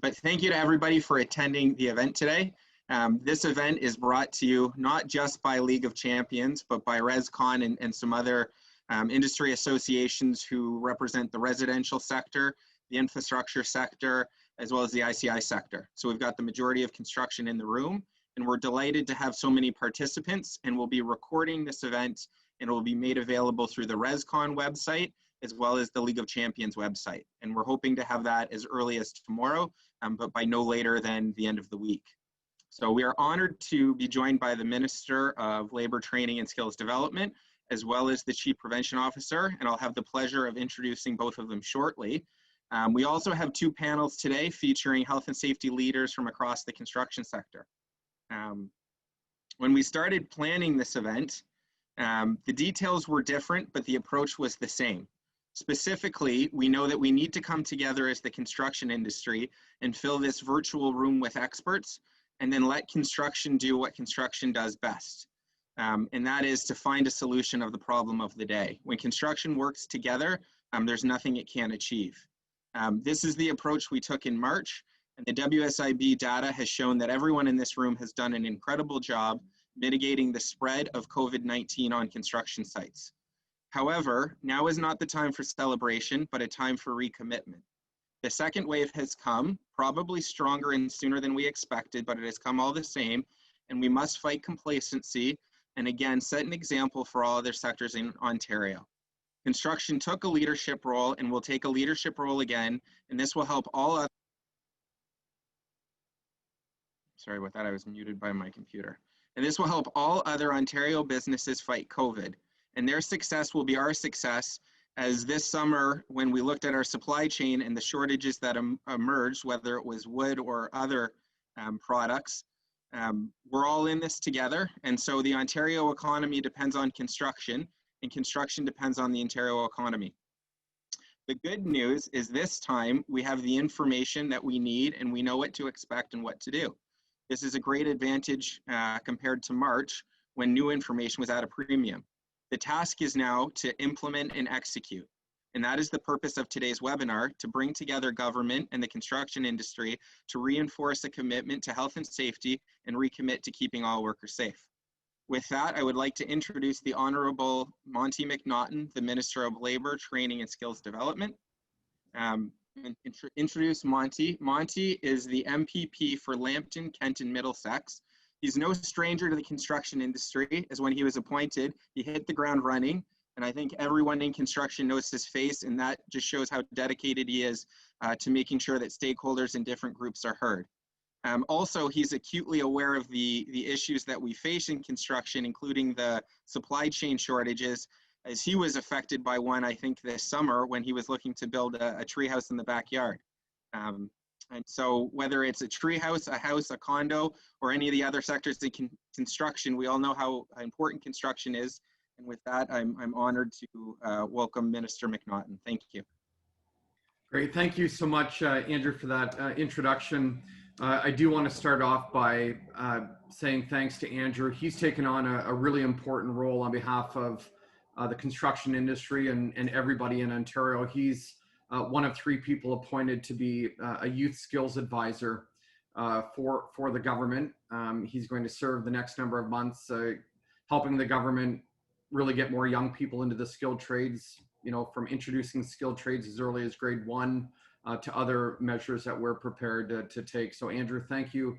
But thank you to everybody for attending the event today. This event is brought to you not just by League of Champions, but by ResCon and some other industry associations who represent the residential sector, the infrastructure sector, as well as the ICI sector. So we've got the majority of construction in the room, and we're delighted to have so many participants, and we'll be recording this event, and it will be made available through the ResCon website, as well as the League of Champions website. And we're hoping to have that as early as tomorrow, but by no later than the end of the week. So we are honored to be joined by the Minister of Labor Training and Skills Development, as well as the Chief Prevention Officer, and I'll have the pleasure of introducing both of them shortly. We also have two panels today featuring health and safety leaders from across the construction sector. When we started planning this event, the details were different, but the approach was the same. Specifically, we know that we need to come together as the construction industry and fill this virtual room with experts, and then let construction do what construction does best. And that is to find a solution of the problem of the day. When construction works together, there's nothing it can't achieve. This is the approach we took in March, and the WSIB data has shown that everyone in this room has done an incredible job mitigating the spread of COVID-19 on construction sites. However, now is not the time for celebration, but a time for recommitment. The second wave has come, probably stronger and sooner than we expected, but it has come all the same, and we must fight complacency and again set an example for all other sectors in Ontario. Construction took a leadership role and will take a leadership role again, and this will help all other... Sorry about that, I was muted by my computer. And this will help all other Ontario businesses fight COVID, and their success will be our success, as this summer, when we looked at our supply chain and the shortages that emerged, whether it was wood or other products, we're all in this together. And so the Ontario economy depends on construction, and construction depends on the Ontario economy. The good news is this time we have the information that we need, and we know what to expect and what to do. This is a great advantage compared to March, when new information was at a premium. The task is now to implement and execute. And that is the purpose of today's webinar, to bring together government and the construction industry to reinforce a commitment to health and safety and recommit to keeping all workers safe. With that, I would like to introduce the Honorable Monty McNaughton, the Minister of Labor, Training and Skills Development. Introduce Monty. Monty is the MPP for Lambton, Kent and Middlesex. He's no stranger to the construction industry, as when he was appointed, he hit the ground running. And I think everyone in construction knows his face, and that just shows how dedicated he is to making sure that stakeholders and different groups are heard. Also, he's acutely aware of the issues that we face in construction, including the supply chain shortages, as he was affected by one, I think, this summer when he was looking to build a treehouse in the backyard. And so whether it's a treehouse, a house, a condo, or any of the other sectors in construction, we all know how important construction is. And with that, I'm honored to welcome Minister McNaughton. Thank you. Great. Thank you so much, Andrew, for that introduction. I do want to start off by saying thanks to Andrew. He's taken on a really important role on behalf of the construction industry and everybody in Ontario. He's one of 3 people appointed to be a youth skills advisor for the government. He's going to serve the next number of months helping the government really get more young people into the skilled trades, you know, from introducing skilled trades as early as grade 1 to other measures that we're prepared to take. So Andrew, thank you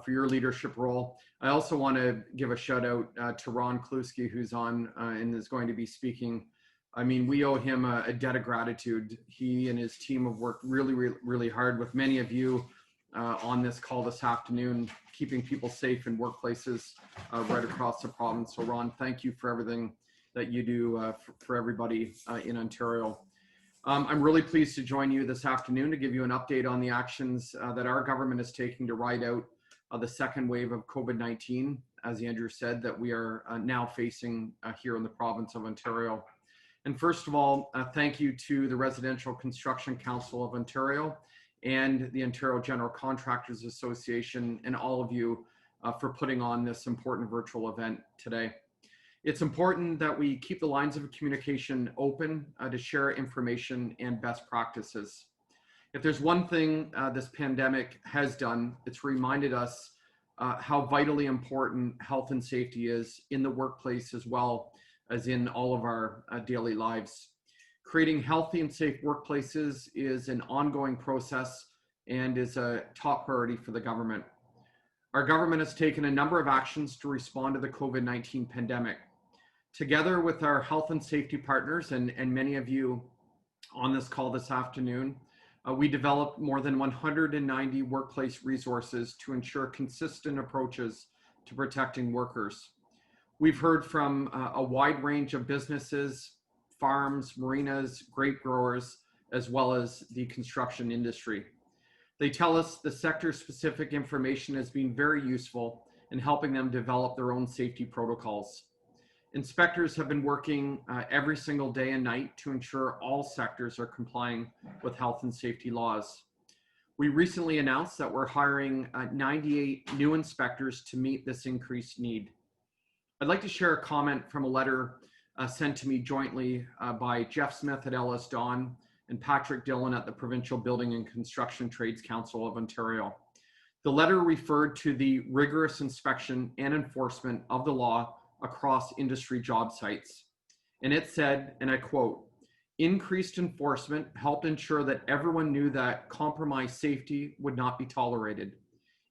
for your leadership role. I also want to give a shout out to Ron Kluski, who's on and is going to be speaking. I mean, we owe him a debt of gratitude. He and his team have worked really hard with many of you on this call this afternoon, keeping people safe in workplaces right across the province. So Ron, thank you for everything that you do for everybody in Ontario. I'm really pleased to join you this afternoon to give you an update on the actions that our government is taking to ride out the second wave of COVID-19, as Andrew said, that we are now facing here in the province of Ontario. And first of all, thank you to the Residential Construction Council of Ontario and the Ontario General Contractors Association and all of you for putting on this important virtual event today. It's important that we keep the lines of communication open to share information and best practices. If there's one thing this pandemic has done, it's reminded us how vitally important health and safety is in the workplace as well as in all of our daily lives. Creating healthy and safe workplaces is an ongoing process and is a top priority for the government. Our government has taken a number of actions to respond to the COVID-19 pandemic. Together with our health and safety partners and many of you on this call this afternoon, we developed more than 190 workplace resources to ensure consistent approaches to protecting workers. We've heard from a wide range of businesses, farms, marinas, grape growers, as well as the construction industry. They tell us the sector-specific information has been very useful in helping them develop their own safety protocols. Inspectors have been working every single day and night to ensure all sectors are complying with health and safety laws. We recently announced that we're hiring 98 new inspectors to meet this increased need. I'd like to share a comment from a letter sent to me jointly by Jeff Smith at Ellis Don and Patrick Dillon at the Provincial Building and Construction Trades Council of Ontario. The letter referred to the rigorous inspection and enforcement of the law across industry job sites. And it said, and I quote, "Increased enforcement helped ensure that everyone knew that compromised safety would not be tolerated.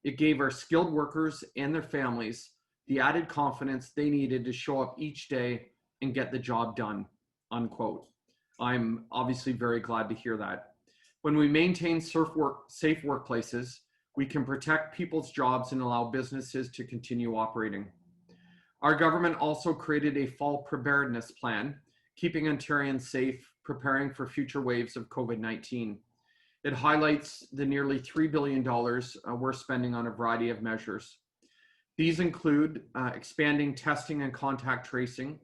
It gave our skilled workers and their families the added confidence they needed to show up each day and get the job done," unquote. I'm obviously very glad to hear that. When we maintain safe workplaces, we can protect people's jobs and allow businesses to continue operating. Our government also created a fall preparedness plan, keeping Ontarians safe, preparing for future waves of COVID-19. It highlights the nearly $3 billion we're spending on a variety of measures. These include expanding testing and contact tracing,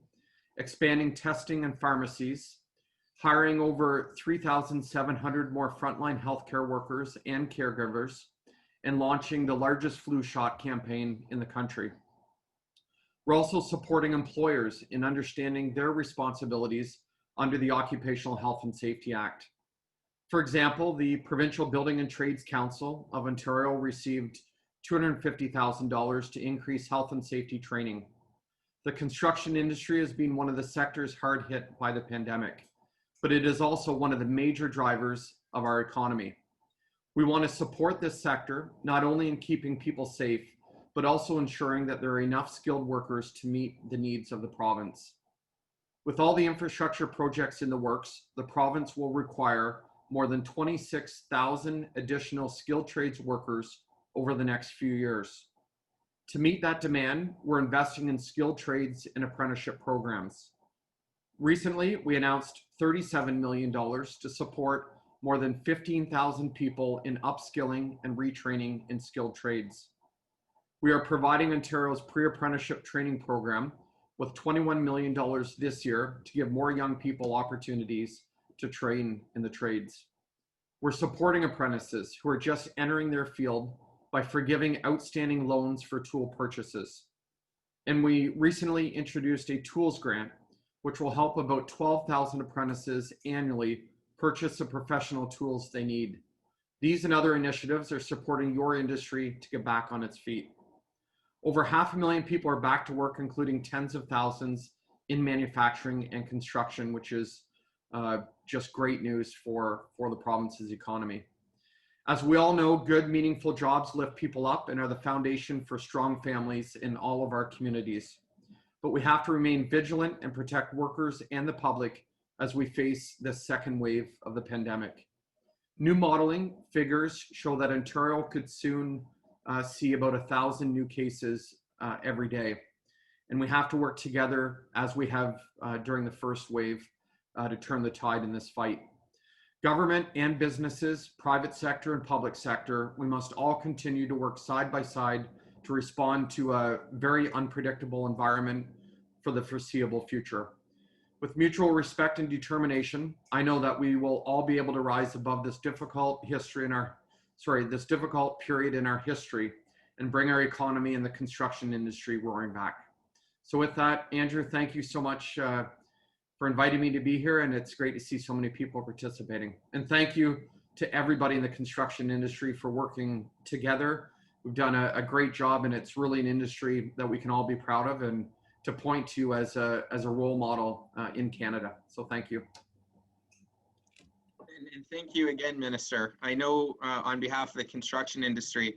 expanding testing in pharmacies, hiring over 3,700 more frontline healthcare workers and caregivers, and launching the largest flu shot campaign in the country. We're also supporting employers in understanding their responsibilities under the Occupational Health and Safety Act. For example, the Provincial Building and Trades Council of Ontario received $250,000 to increase health and safety training. The construction industry has been one of the sectors hard hit by the pandemic, but it is also one of the major drivers of our economy. We want to support this sector, not only in keeping people safe, but also ensuring that there are enough skilled workers to meet the needs of the province. With all the infrastructure projects in the works, the province will require more than 26,000 additional skilled trades workers over the next few years. To meet that demand, we're investing in skilled trades and apprenticeship programs. Recently, we announced $37 million to support more than 15,000 people in upskilling and retraining in skilled trades. We are providing Ontario's pre-apprenticeship training program with $21 million this year to give more young people opportunities to train in the trades. We're supporting apprentices who are just entering their field by forgiving outstanding loans for tool purchases. And we recently introduced a tools grant, which will help about 12,000 apprentices annually purchase the professional tools they need. These and other initiatives are supporting your industry to get back on its feet. Over 500,000 people are back to work, including tens of thousands in manufacturing and construction, which is just great news for the province's economy. As we all know, good, meaningful jobs lift people up and are the foundation for strong families in all of our communities. But we have to remain vigilant and protect workers and the public as we face this second wave of the pandemic. New modeling figures show that Ontario could soon see about 1,000 new cases every day. And we have to work together as we have during the first wave to turn the tide in this fight. Government and businesses, private sector and public sector, we must all continue to work side by side to respond to a very unpredictable environment for the foreseeable future. With mutual respect and determination, I know that we will all be able to rise above this difficult period in our history and bring our economy and the construction industry roaring back. So with that, Andrew, thank you so much for inviting me to be here, and it's great to see so many people participating. And thank you to everybody in the construction industry for working together. We've done a great job, and it's really an industry that we can all be proud of and to point to as a role model in Canada. So thank you. And thank you again, Minister. I know on behalf of the construction industry,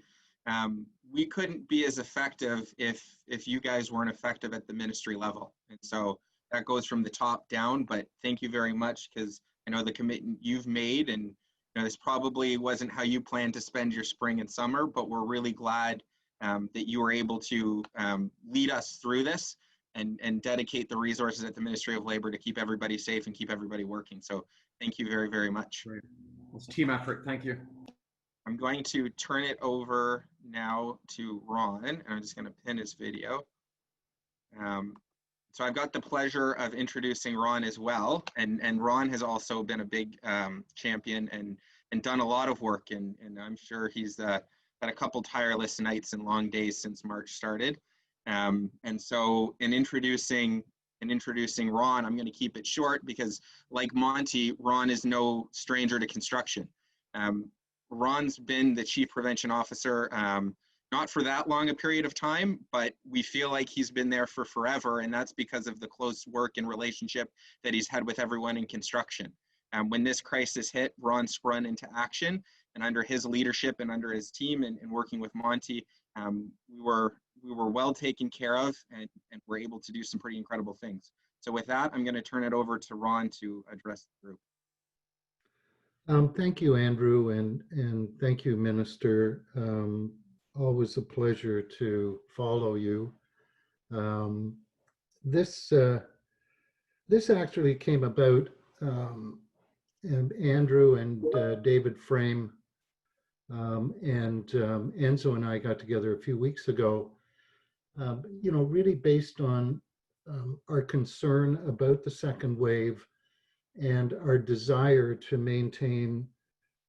we couldn't be as effective if you guys weren't effective at the ministry level. And so that goes from the top down, but thank you very much, because I know the commitment you've made, and this probably wasn't how you planned to spend your spring and summer, but we're really glad that you were able to lead us through this and dedicate the resources at the Ministry of Labor to keep everybody safe and keep everybody working. So thank you very, very much. Great. It's a team effort. Thank you. I'm going to turn it over now to Ron, and I'm just going to pin his video. So I've got the pleasure of introducing Ron as well, and Ron has also been a big champion and done a lot of work, and I'm sure he's had a couple tireless nights and long days since March started. And so in introducing Ron, I'm going to keep it short because, like Monty, Ron is no stranger to construction. Ron's been the Chief Prevention Officer, not for that long a period of time, but we feel like he's been there for forever, and that's because of the close work and relationship that he's had with everyone in construction. When this crisis hit, Ron sprung into action, and under his leadership and under his team and working with Monty, we were well taken care of, and we're able to do some pretty incredible things. So with that, I'm going to turn it over to Ron to address the group. Thank you, Andrew, and thank you, Minister. Always a pleasure to follow you. This actually came about, and Andrew and David Frame and Enzo and I got together a few weeks ago, really based on our concern about the second wave and our desire to maintain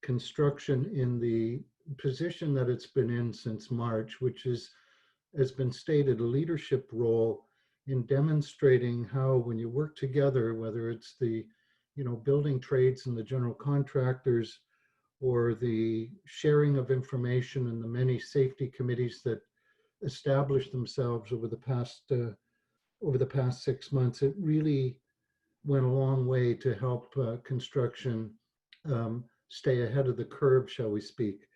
construction in the position that it's been in since March, which has been stated a leadership role in demonstrating how, when you work together, whether it's the building trades and the general contractors, or the sharing of information and the many safety committees that established themselves over the past 6 months, it really went a long way to help construction stay ahead of the curve, shall we speak.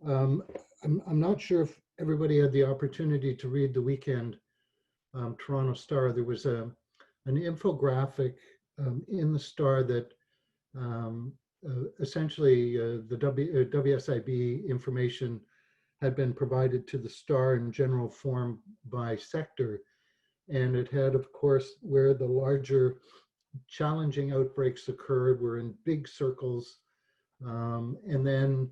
I'm not sure if everybody had the opportunity to read the weekend Toronto Star. There was an infographic in the Star that essentially the WSIB information had been provided to the Star in general form by sector. And it had, of course, where the larger challenging outbreaks occurred were in big circles. And then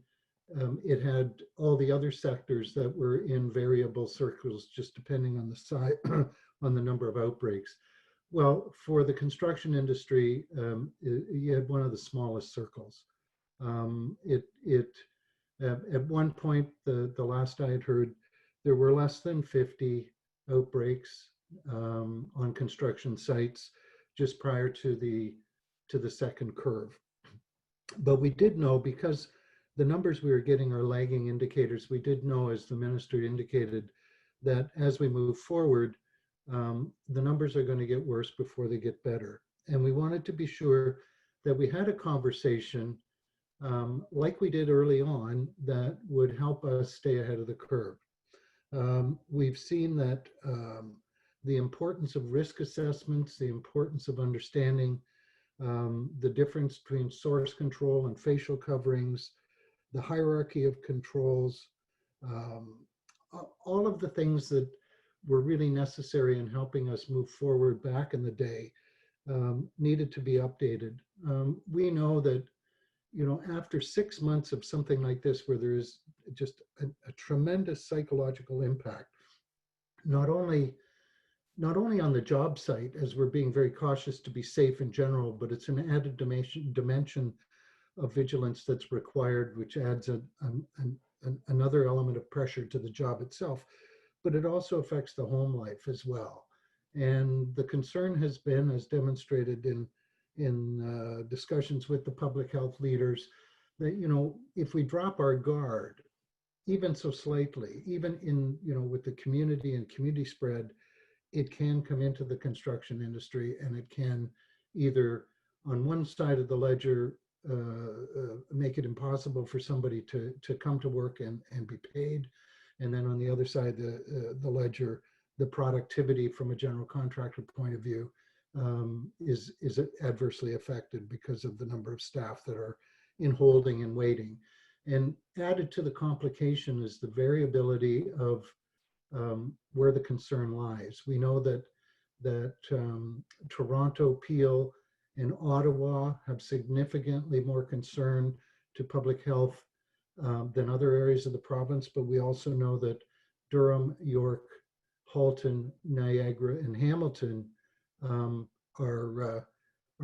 it had all the other sectors that were in variable circles, just depending on the size, on the number of outbreaks. Well, for the construction industry, you had one of the smallest circles. At one point, the last I had heard, there were less than 50 outbreaks on construction sites just prior to the second curve. But we did know, because the numbers we were getting are lagging indicators, we did know, as the minister indicated, that as we move forward, the numbers are going to get worse before they get better. And we wanted to be sure that we had a conversation like we did early on that would help us stay ahead of the curve. We've seen that the importance of risk assessments, the importance of understanding the difference between source control and facial coverings, the hierarchy of controls, all of the things that were really necessary in helping us move forward back in the day needed to be updated. We know that, after 6 months of something like this, where there is just a tremendous psychological impact, not only on the job site, as we're being very cautious to be safe in general, but it's an added dimension of vigilance that's required, which adds another element of pressure to the job itself. But it also affects the home life as well. And the concern has been, as demonstrated in discussions with the public health leaders, that, you know, if we drop our guard, even so slightly, even in, you know, with the community and community spread, it can come into the construction industry, and it can either on one side of the ledger make it impossible for somebody to come to work and be paid. And then on the other side, the ledger, the productivity from a general contractor point of view is adversely affected because of the number of staff that are in holding and waiting. And added to the complication is the variability of where the concern lies. We know that Toronto, Peel, and Ottawa have significantly more concern to public health than other areas of the province, but we also know that Durham, York, Halton, Niagara, and Hamilton are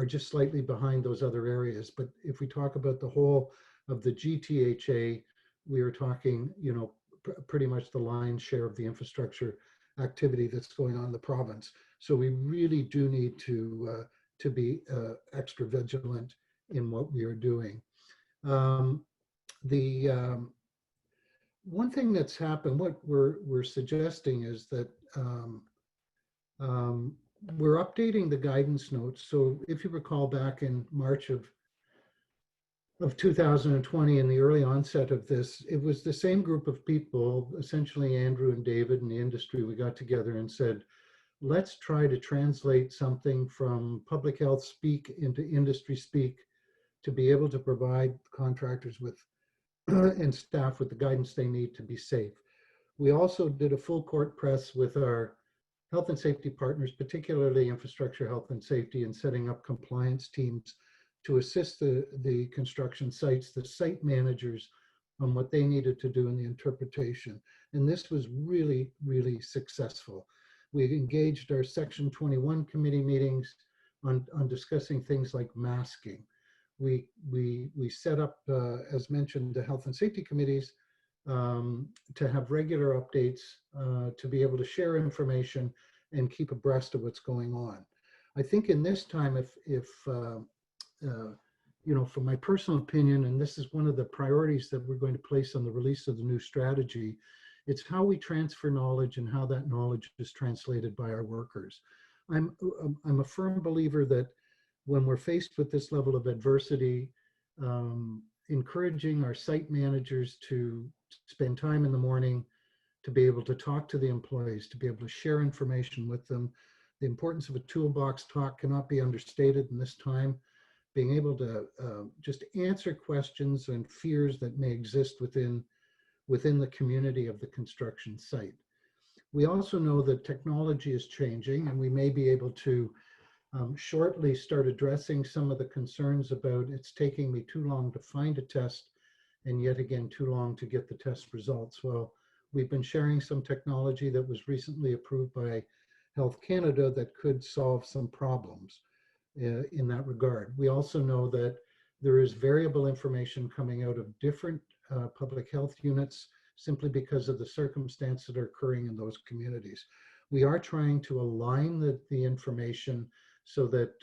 just slightly behind those other areas. But if we talk about the whole of the GTHA, we are talking, you know, pretty much the lion's share of the infrastructure activity that's going on in the province. So we really do need to be extra vigilant in what we are doing. One thing that's happened, what we're suggesting is that we're updating the guidance notes. So if you recall back in March of 2020, in the early onset of this, it was the same group of people, essentially Andrew and David and the industry, we got together and said, let's try to translate something from public health speak into industry speak to be able to provide contractors with and staff with the guidance they need to be safe. We also did a full court press with our health and safety partners, particularly infrastructure, health and safety, in setting up compliance teams to assist the construction sites, the site managers, on what they needed to do in the interpretation. And this was really, really successful. We engaged our Section 21 committee meetings on discussing things like masking. We set up, as mentioned, the health and safety committees to have regular updates, to be able to share information and keep abreast of what's going on. I think in this time, if you know, from my personal opinion, and this is one of the priorities that we're going to place on the release of the new strategy, it's how we transfer knowledge and how that knowledge is translated by our workers. I'm a firm believer that when we're faced with this level of adversity, encouraging our site managers to spend time in the morning to be able to talk to the employees, to be able to share information with them. The importance of a toolbox talk cannot be understated in this time. Being able to just answer questions and fears that may exist within the community of the construction site. We also know that technology is changing, and we may be able to shortly start addressing some of the concerns about it's taking me too long to find a test and yet again too long to get the test results. Well, we've been sharing some technology that was recently approved by Health Canada that could solve some problems in that regard. We also know that there is variable information coming out of different public health units simply because of the circumstances that are occurring in those communities. We are trying to align the information so that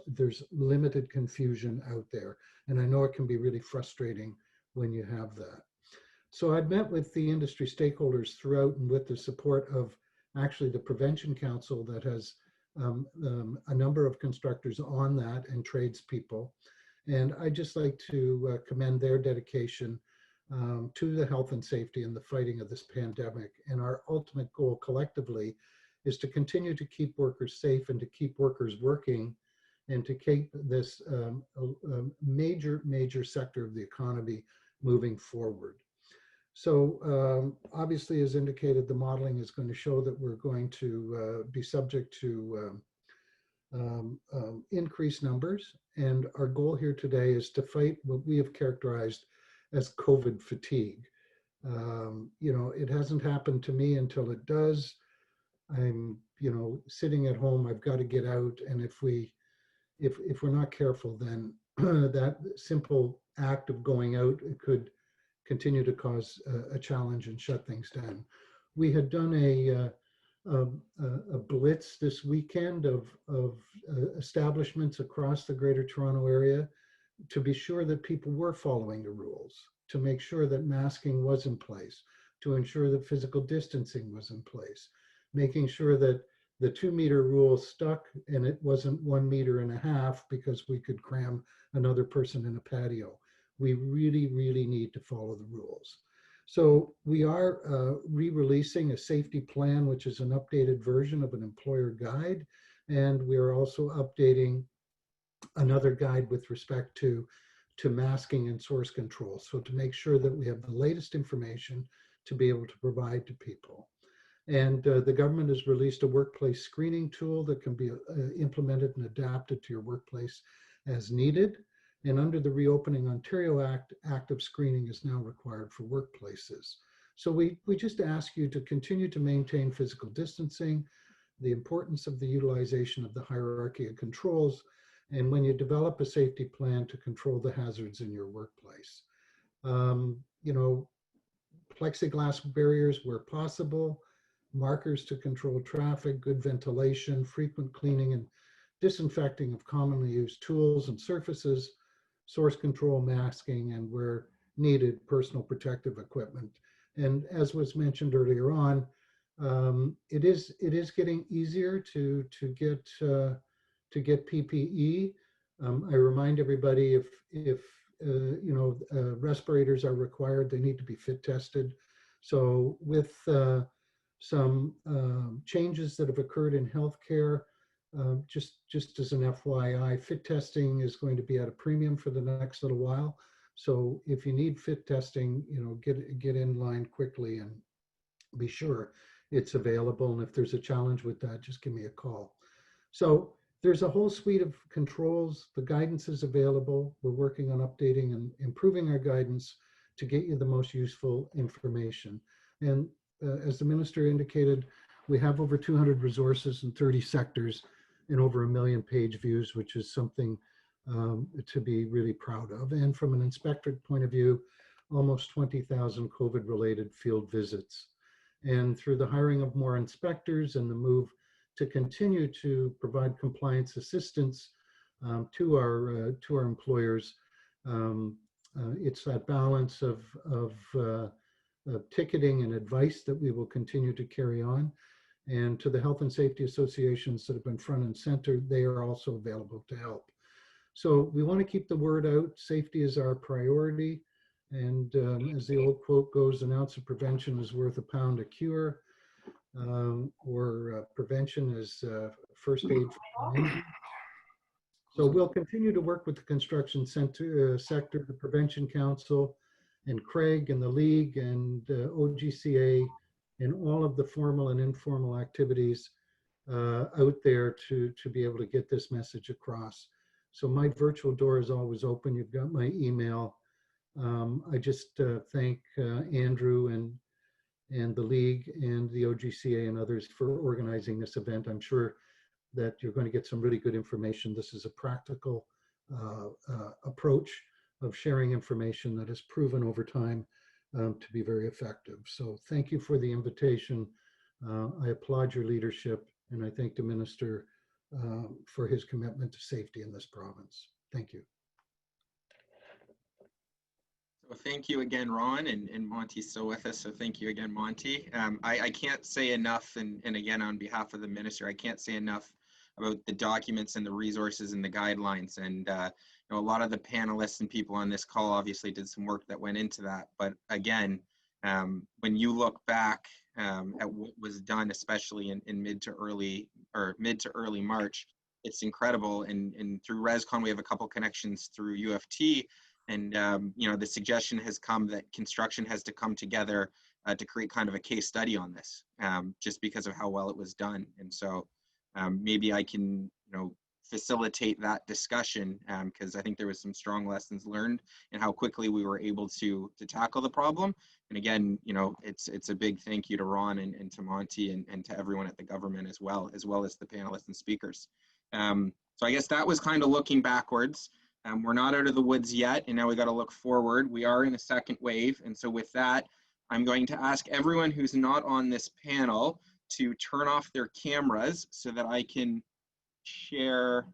there's limited confusion out there. And I know it can be really frustrating when you have that. So I've met with the industry stakeholders throughout, and with the support of actually the Prevention Council that has a number of constructors on that and tradespeople. And I'd just like to commend their dedication to the health and safety and the fighting of this pandemic. And our ultimate goal collectively is to continue to keep workers safe and to keep workers working and to keep this major sector of the economy moving forward. So obviously, as indicated, the modeling is going to show that we're going to be subject to increased numbers. And our goal here today is to fight what we have characterized as COVID fatigue. You know, it hasn't happened to me until it does. I'm, you know, sitting at home, I've got to get out. And if we're not careful, then that simple act of going out, it could continue to cause a challenge and shut things down. We had done a blitz this weekend of establishments across the Greater Toronto area to be sure that people were following the rules, to make sure that masking was in place, to ensure that physical distancing was in place, making sure that the 2-meter rule stuck and it wasn't 1.5 meters because we could cram another person in a patio. We really, really need to follow the rules. So we are re-releasing a safety plan, which is an updated version of an employer guide. And we are also updating another guide with respect to masking and source control. So to make sure that we have the latest information to be able to provide to people. And the government has released a workplace screening tool that can be implemented and adapted to your workplace as needed. And under the Reopening Ontario Act, active screening is now required for workplaces. So we just ask you to continue to maintain physical distancing, the importance of the utilization of the hierarchy of controls, and when you develop a safety plan, to control the hazards in your workplace. You know, plexiglass barriers where possible, markers to control traffic, good ventilation, frequent cleaning and disinfecting of commonly used tools and surfaces, source control, masking, and where needed, personal protective equipment. And as was mentioned earlier on, it is getting easier to get PPE. I remind everybody, if respirators are required, they need to be fit tested. So with some changes that have occurred in healthcare, just as an FYI, fit testing is going to be at a premium for the next little while. So if you need fit testing, get in line quickly and be sure it's available. And if there's a challenge with that, just give me a call. So there's a whole suite of controls. The guidance is available. We're working on updating and improving our guidance to get you the most useful information. And as the minister indicated, we have over 200 resources in 30 sectors and over 1 million page views, which is something to be really proud of. And from an inspector point of view, almost 20,000 COVID-related field visits. And through the hiring of more inspectors and the move to continue to provide compliance assistance to our employers, it's that balance of ticketing and advice that we will continue to carry on. And to the health and safety associations that have been front and center, they are also available to help. So we want to keep the word out. Safety is our priority. And as the old quote goes, an ounce of prevention is worth a pound of cure, or prevention is first aid for an injury. So we'll continue to work with the construction sector, the Prevention Council, and Craig and the League and OGCA, and all of the formal and informal activities out there to be able to get this message across. So my virtual door is always open. You've got my email. I just thank Andrew and the League and the OGCA and others for organizing this event. I'm sure that you're going to get some really good information. This is a practical approach of sharing information that has proven over time to be very effective. So thank you for the invitation. I applaud your leadership, and I thank the minister for his commitment to safety in this province. Thank you. So thank you again, Ron, and Monty's still with us, so thank you again, Monty. I can't say enough, and again, on behalf of the minister, I can't say enough about the documents and the resources and the guidelines. And a lot of the panelists and people on this call obviously did some work that went into that. But again, when you look back at what was done, especially in mid to early March, it's incredible. And through ResCon, we have a couple connections through UFT. And the suggestion has come that construction has to come together to create kind of a case study on this, just because of how well it was done. And so maybe I can, facilitate that discussion, because I think there was some strong lessons learned in how quickly we were able to tackle the problem. And again, it's a big thank you to Ron and to Monty and to everyone at the government as well as the panelists and speakers. So I guess that was kind of looking backwards. We're not out of the woods yet, and now we got to look forward. We are in a second wave, and so with that, I'm going to ask everyone who's not on this panel to turn off their cameras so that I can share.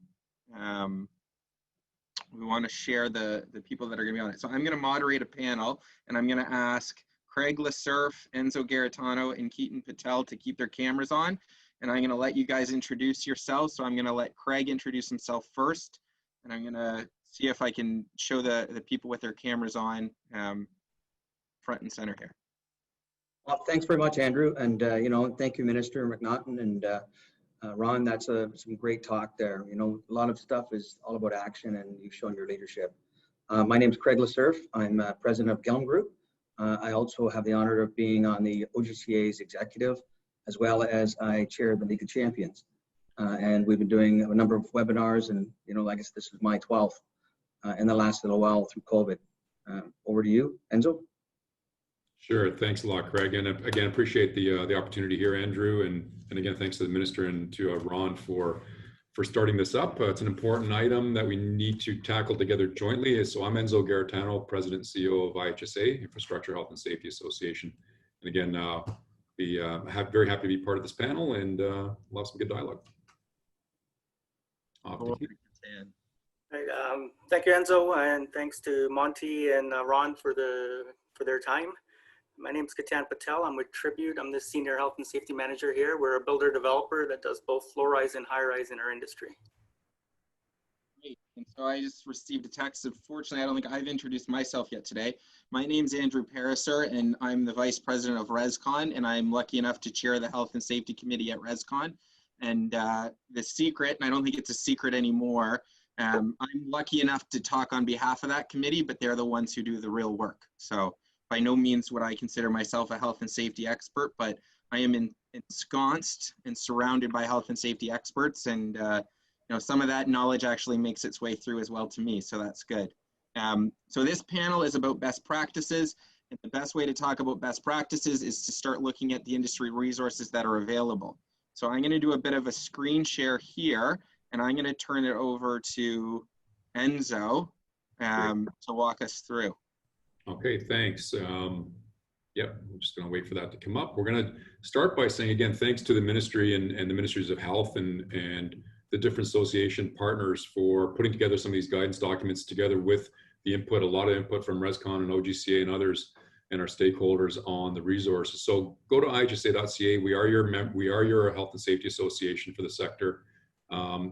We want to share the people that are going to be on it. So I'm going to moderate a panel, and I'm going to ask Craig Lesurf, Enzo Garitano, and Keaton Patel to keep their cameras on. And I'm going to let you guys introduce yourselves. So I'm going to let Craig introduce himself first, and I'm going to see if I can show the people with their cameras on front and center here. Well, thanks very much, Andrew. And, thank you, Minister McNaughton and Ron. That's some great talk there. A lot of stuff is all about action, and you've shown your leadership. My name is Craig Lesurf. I'm president of Gilm Group. I also have the honor of being on the OGCA's executive, as well as I chair the League of Champions. And we've been doing a number of webinars, and, I guess this is my 12th in the last little while through COVID. Over to you, Enzo. Sure. Thanks a lot, Craig. And again, appreciate the opportunity here, Andrew. And again, thanks to the minister and to Ron for starting this up. It's an important item that we need to tackle together jointly. So I'm Enzo Garitano, President and CEO of IHSA, Infrastructure Health and Safety Association. And again, very happy to be part of this panel, and we'll have some good dialogue. Thank you, Enzo, and thanks to Monty and Ron for their time. My name is Ketan Patel. I'm with Tribute. I'm the Senior Health and Safety Manager here. We're a builder developer that does both low-rise and high-rise in our industry. Great. And so I just received a text. Unfortunately, I don't think I've introduced myself yet today. My name's Andrew Pariser, and I'm the Vice President of ResCon, and I'm lucky enough to chair the Health and Safety Committee at ResCon. And the secret, and I don't think it's a secret anymore, I'm lucky ensconced to talk on behalf of that committee, but they're the ones who do the real work. So by no means would I consider myself a health and safety expert, but I am ensconced and surrounded by health and safety experts, and some of that knowledge actually makes its way through as well to me, so that's good. So this panel is about best practices, and the best way to talk about best practices is to start looking at the industry resources that are available. So I'm going to do a bit of a screen share here, and I'm going to turn it over to Enzo to walk us through. Okay, thanks. Yep, I'm just going to wait for that to come up. We're going to start by saying, again, thanks to the ministry and the ministries of health and the different association partners for putting together some of these guidance documents together with the input, a lot of input from ResCon and OGCA and others and our stakeholders on the resources. So go to ihsa.ca. We are your health and safety association for the sector.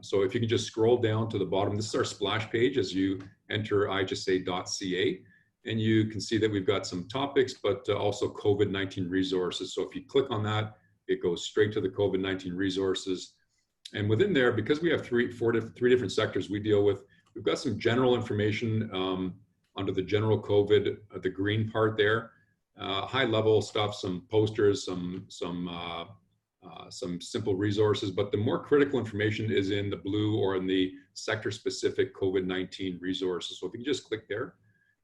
So if you can just scroll down to the bottom, this is our splash page as you enter ihsa.ca. And you can see that we've got some topics, but also COVID-19 resources. So if you click on that, it goes straight to the COVID-19 resources. And within there, because we have three different sectors we deal with, we've got some general information under the general COVID, the green part there, high level stuff, some posters, some simple resources, but the more critical information is in the blue or in the sector specific COVID-19 resources. So if you can just click there,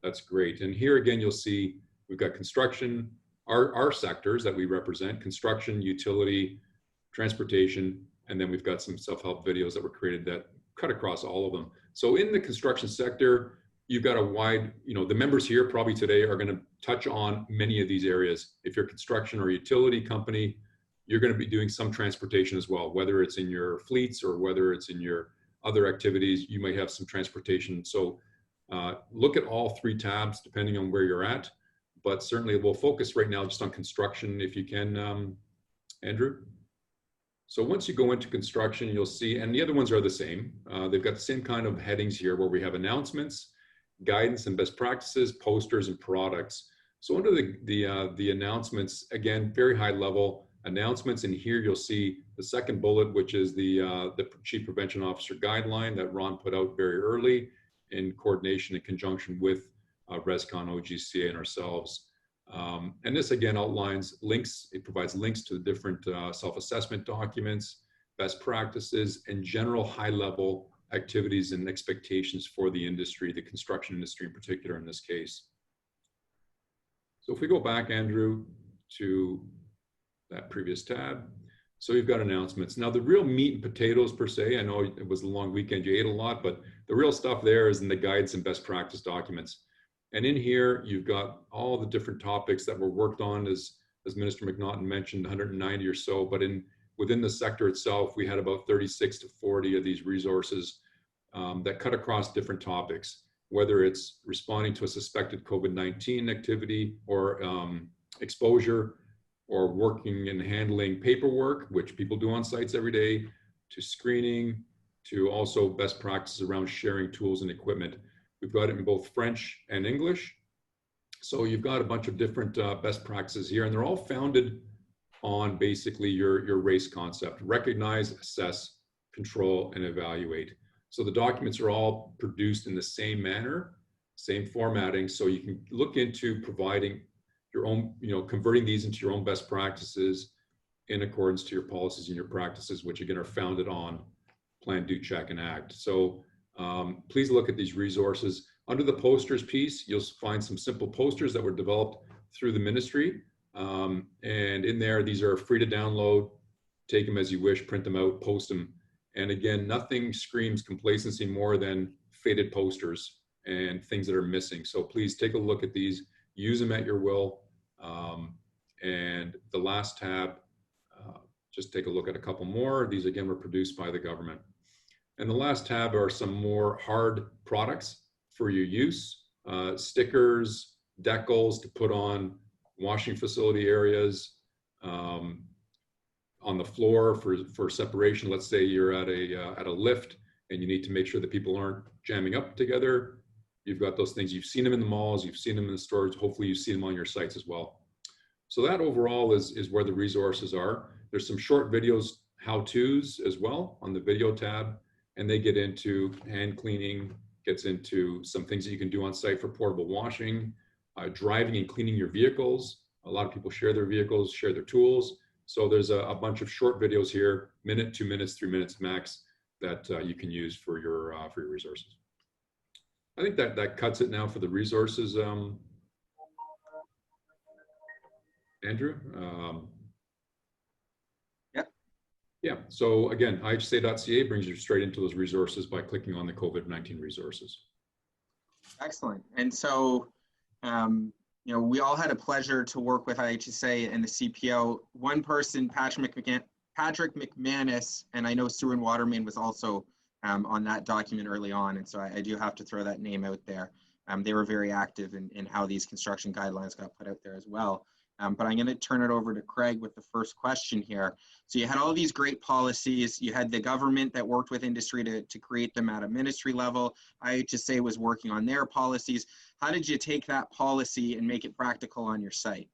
that's great. And here again, you'll see we've got construction, our sectors that we represent, construction, utility, transportation, and then we've got some self-help videos that were created that cut across all of them. So in the construction sector, you've got a wide, the members here probably today are going to touch on many of these areas. If you're a construction or utility company, you're going to be doing some transportation as well, whether it's in your fleets or whether it's in your other activities, you might have some transportation. So look at all three tabs depending on where you're at, but certainly we'll focus right now just on construction if you can, Andrew. So once you go into construction, you'll see, and the other ones are the same. They've got the same kind of headings here where we have announcements, guidance and best practices, posters and products. So under the announcements, again, very high level announcements, and here you'll see the second bullet, which is the Chief Prevention Officer Guideline that Ron put out very early in coordination and conjunction with ResCon, OGCA, and ourselves. And this again outlines links, it provides links to the different self-assessment documents, best practices, and general high-level activities and expectations for the industry, the construction industry in particular in this case. So if we go back, Andrew, to that previous tab. So you've got announcements. Now the real meat and potatoes per se, I know it was a long weekend, you ate a lot, but the real stuff there is in the guides and best practice documents. And in here, you've got all the different topics that were worked on, as Minister McNaughton mentioned, 190 or so, but within the sector itself, we had about 36 to 40 of these resources that cut across different topics. whether it's responding to a suspected COVID-19 activity or exposure, or working and handling paperwork, which people do on sites every day, to screening, to also best practices around sharing tools and equipment. We've got it in both French and English. So you've got a bunch of different best practices here, and they're all founded on basically your RACE concept: recognize, assess, control, and evaluate. So the documents are all produced in the same manner, same formatting, so you can look into providing your own, converting these into your own best practices in accordance to your policies and your practices, which again are founded on Plan, Do, Check, and Act. So please look at these resources. Under the posters piece, you'll find some simple posters that were developed through the ministry. And in there, these are free to download. Take them as you wish, print them out, post them. And again, nothing screams complacency more than faded posters and things that are missing. So please take a look at these, use them at your will. And the last tab, just take a look at a couple more. These again were produced by the government. And the last tab are some more hard products for your use, stickers, decals to put on washing facility areas, on the floor for separation. Let's say you're at a lift and you need to make sure that people aren't jamming up together. You've got those things. You've seen them in the malls, you've seen them in the stores. Hopefully you see them on your sites as well. So that overall is where the resources are. There's some short videos, how-tos as well on the video tab, and they get into hand cleaning, gets into some things that you can do on site for portable washing, driving and cleaning your vehicles. A lot of people share their vehicles, share their tools. So there's a bunch of short videos here, minute, 2 minutes, 3 minutes max, that you can use for your resources. I think that cuts it now for the resources. Andrew? Yep. Yeah, so again, ihsa.ca brings you straight into those resources by clicking on the COVID-19 resources. Excellent. And so, we all had a pleasure to work with IHSA and the CPO. One person, Patrick McManus, and I know Sewer and Watermain was also on that document early on. And so I do have to throw that name out there. They were very active in how these construction guidelines got put out there as well. But I'm going to turn it over to Craig with the first question here. So you had all these great policies. You had the government that worked with industry to create them at a ministry level. IHSA was working on their policies. How did you take that policy and make it practical on your site?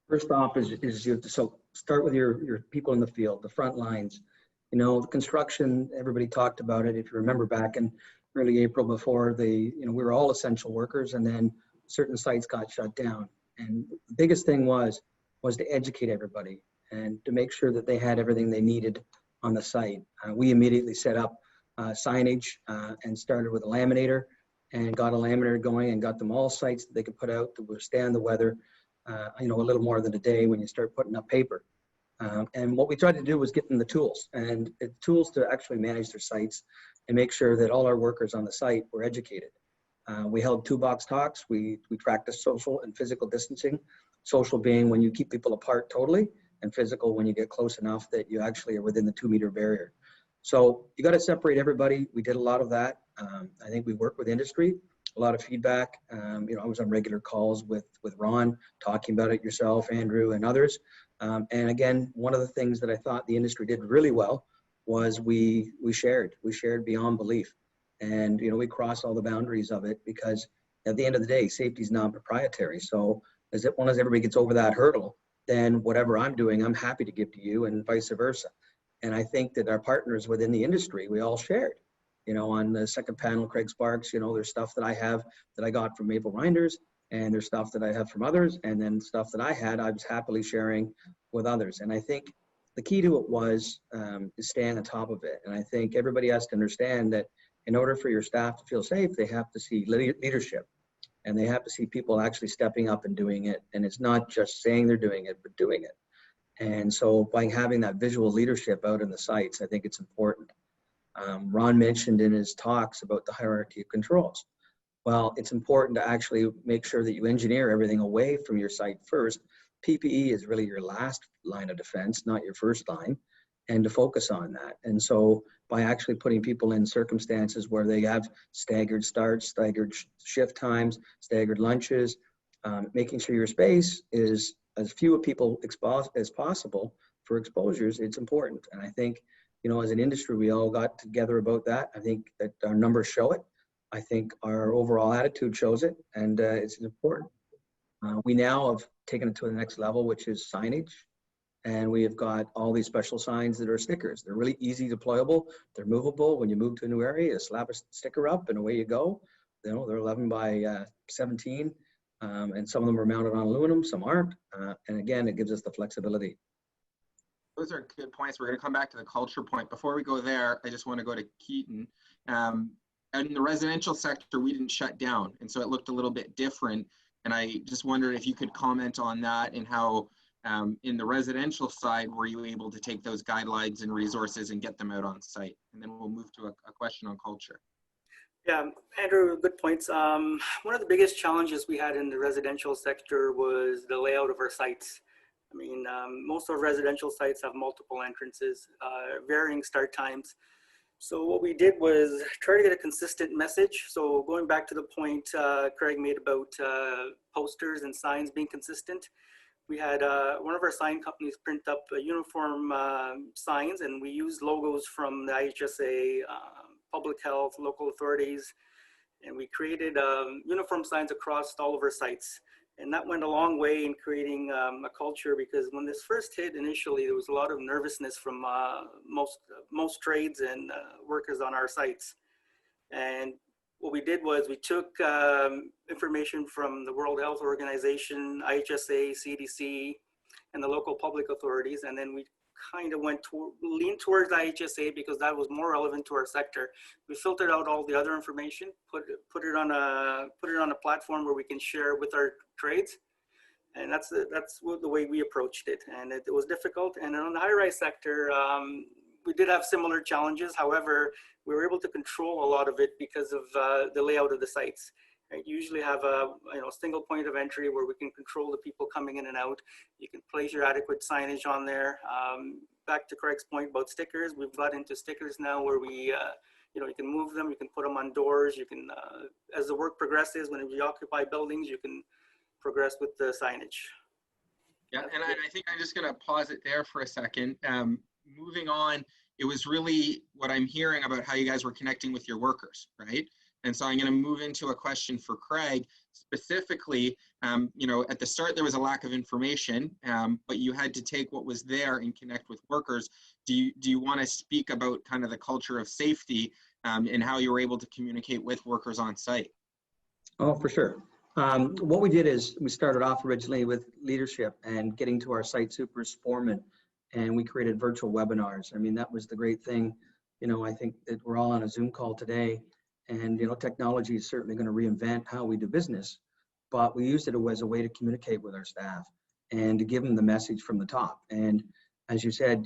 First off is you have to start with your people in the field, the front lines. The construction, everybody talked about it. If you remember back in early April before we were all essential workers, and then certain sites got shut down. And the biggest thing was to educate everybody and to make sure that they had everything they needed on the site. We immediately set up signage and started with a laminator and got a laminator going and got them all sites that they could put out to withstand the weather, a little more than a day when you start putting up paper. And what we tried to do was get them the tools and tools to actually manage their sites and make sure that all our workers on the site were educated. We held 2-box talks. We practiced social and physical distancing. Social being when you keep people apart totally, and physical when you get close enough that you actually are within the 2-meter barrier. So you got to separate everybody. We did a lot of that. I think we worked with industry, a lot of feedback. I was on regular calls with Ron, talking about it, yourself, Andrew, and others. And again, one of the things that I thought the industry did really well was we shared beyond belief. And, we crossed all the boundaries of it, because at the end of the day, safety is non-proprietary. So as long as everybody gets over that hurdle, then whatever I'm doing, I'm happy to give to you, and vice versa. And I think that our partners within the industry, we all shared. On the second panel, Craig Sparks, there's stuff that I have that I got from Maple Reinders, and there's stuff that I have from others, and then stuff that I was happily sharing with others. And I think the key to it was to stay on the top of it. And I think everybody has to understand that in order for your staff to feel safe, they have to see leadership, and they have to see people actually stepping up and doing it. And it's not just saying they're doing it, but doing it. And so by having that visual leadership out in the sites, I think it's important. Ron mentioned in his talks about the hierarchy of controls. Well, it's important to actually make sure that you engineer everything away from your site first. PPE is really your last line of defense, not your first line. and to focus on that. And so by actually putting people in circumstances where they have staggered starts, staggered shift times, staggered lunches, making sure your space is as few people exposed as possible for exposures, it's important. And I think, you know, as an industry, we all got together about that. I think that our numbers show it. I think our overall attitude shows it, and it's important. We now have taken it to the next level, which is signage. And we have got all these special signs that are stickers. They're really easy deployable. They're movable. When you move to a new area, you slap a sticker up and away you go. You know, they're 11 by 17. And some of them are mounted on aluminum, some aren't. And again, it gives us the flexibility. Those are good points. We're going to come back to the culture point. Before we go there, I just want to go to Keaton. In the residential sector, we didn't shut down. And so it looked a little bit different. And I just wondered if you could comment on that and how in the residential side, were you able to take those guidelines and resources and get them out on site? And then we'll move to a question on culture. Yeah, Andrew, good points. One of the biggest challenges we had in the residential sector was the layout of our sites. I mean, most of our residential sites have multiple entrances, varying start times. So what we did was try to get a consistent message. So going back to the point Craig made about posters and signs being consistent, we had one of our sign companies print up uniform signs, and we used logos from the IHSA, public health, local authorities, and we created uniform signs across all of our sites. And that went a long way in creating a culture, because when this first hit initially, there was a lot of nervousness from most trades and workers on our sites. And what we did was we took information from the World Health Organization, IHSA, CDC, and the local public authorities, and then we kind of leaned towards IHSA because that was more relevant to our sector. We filtered out all the other information, put it on a platform where we can share with our trades, and that's the way we approached it. And it was difficult. And on the high-rise sector, we did have similar challenges. However, we were able to control a lot of it because of the layout of the sites. Right? You usually have a single point of entry where we can control the people coming in and out. You can place your adequate signage on there. Back to Craig's point about stickers, we've got into stickers now where we, you can move them, you can put them on doors, you can, as the work progresses, when you occupy buildings, you can progress with the signage. Yeah, and I think I'm just going to pause it there for a second. Moving on, it was really what I'm hearing about how you guys were connecting with your workers, right? And so I'm going to move into a question for Craig. Specifically, at the start there was a lack of information, but you had to take what was there and connect with workers. Do you want to speak about kind of the culture of safety and how you were able to communicate with workers on site? Oh, for sure. What we did is we started off originally with leadership and getting to our site supers, foremen, and we created virtual webinars. I mean, that was the great thing. I think that we're all on a Zoom call today, and technology is certainly going to reinvent how we do business, but we used it as a way to communicate with our staff and to give them the message from the top. And as you said,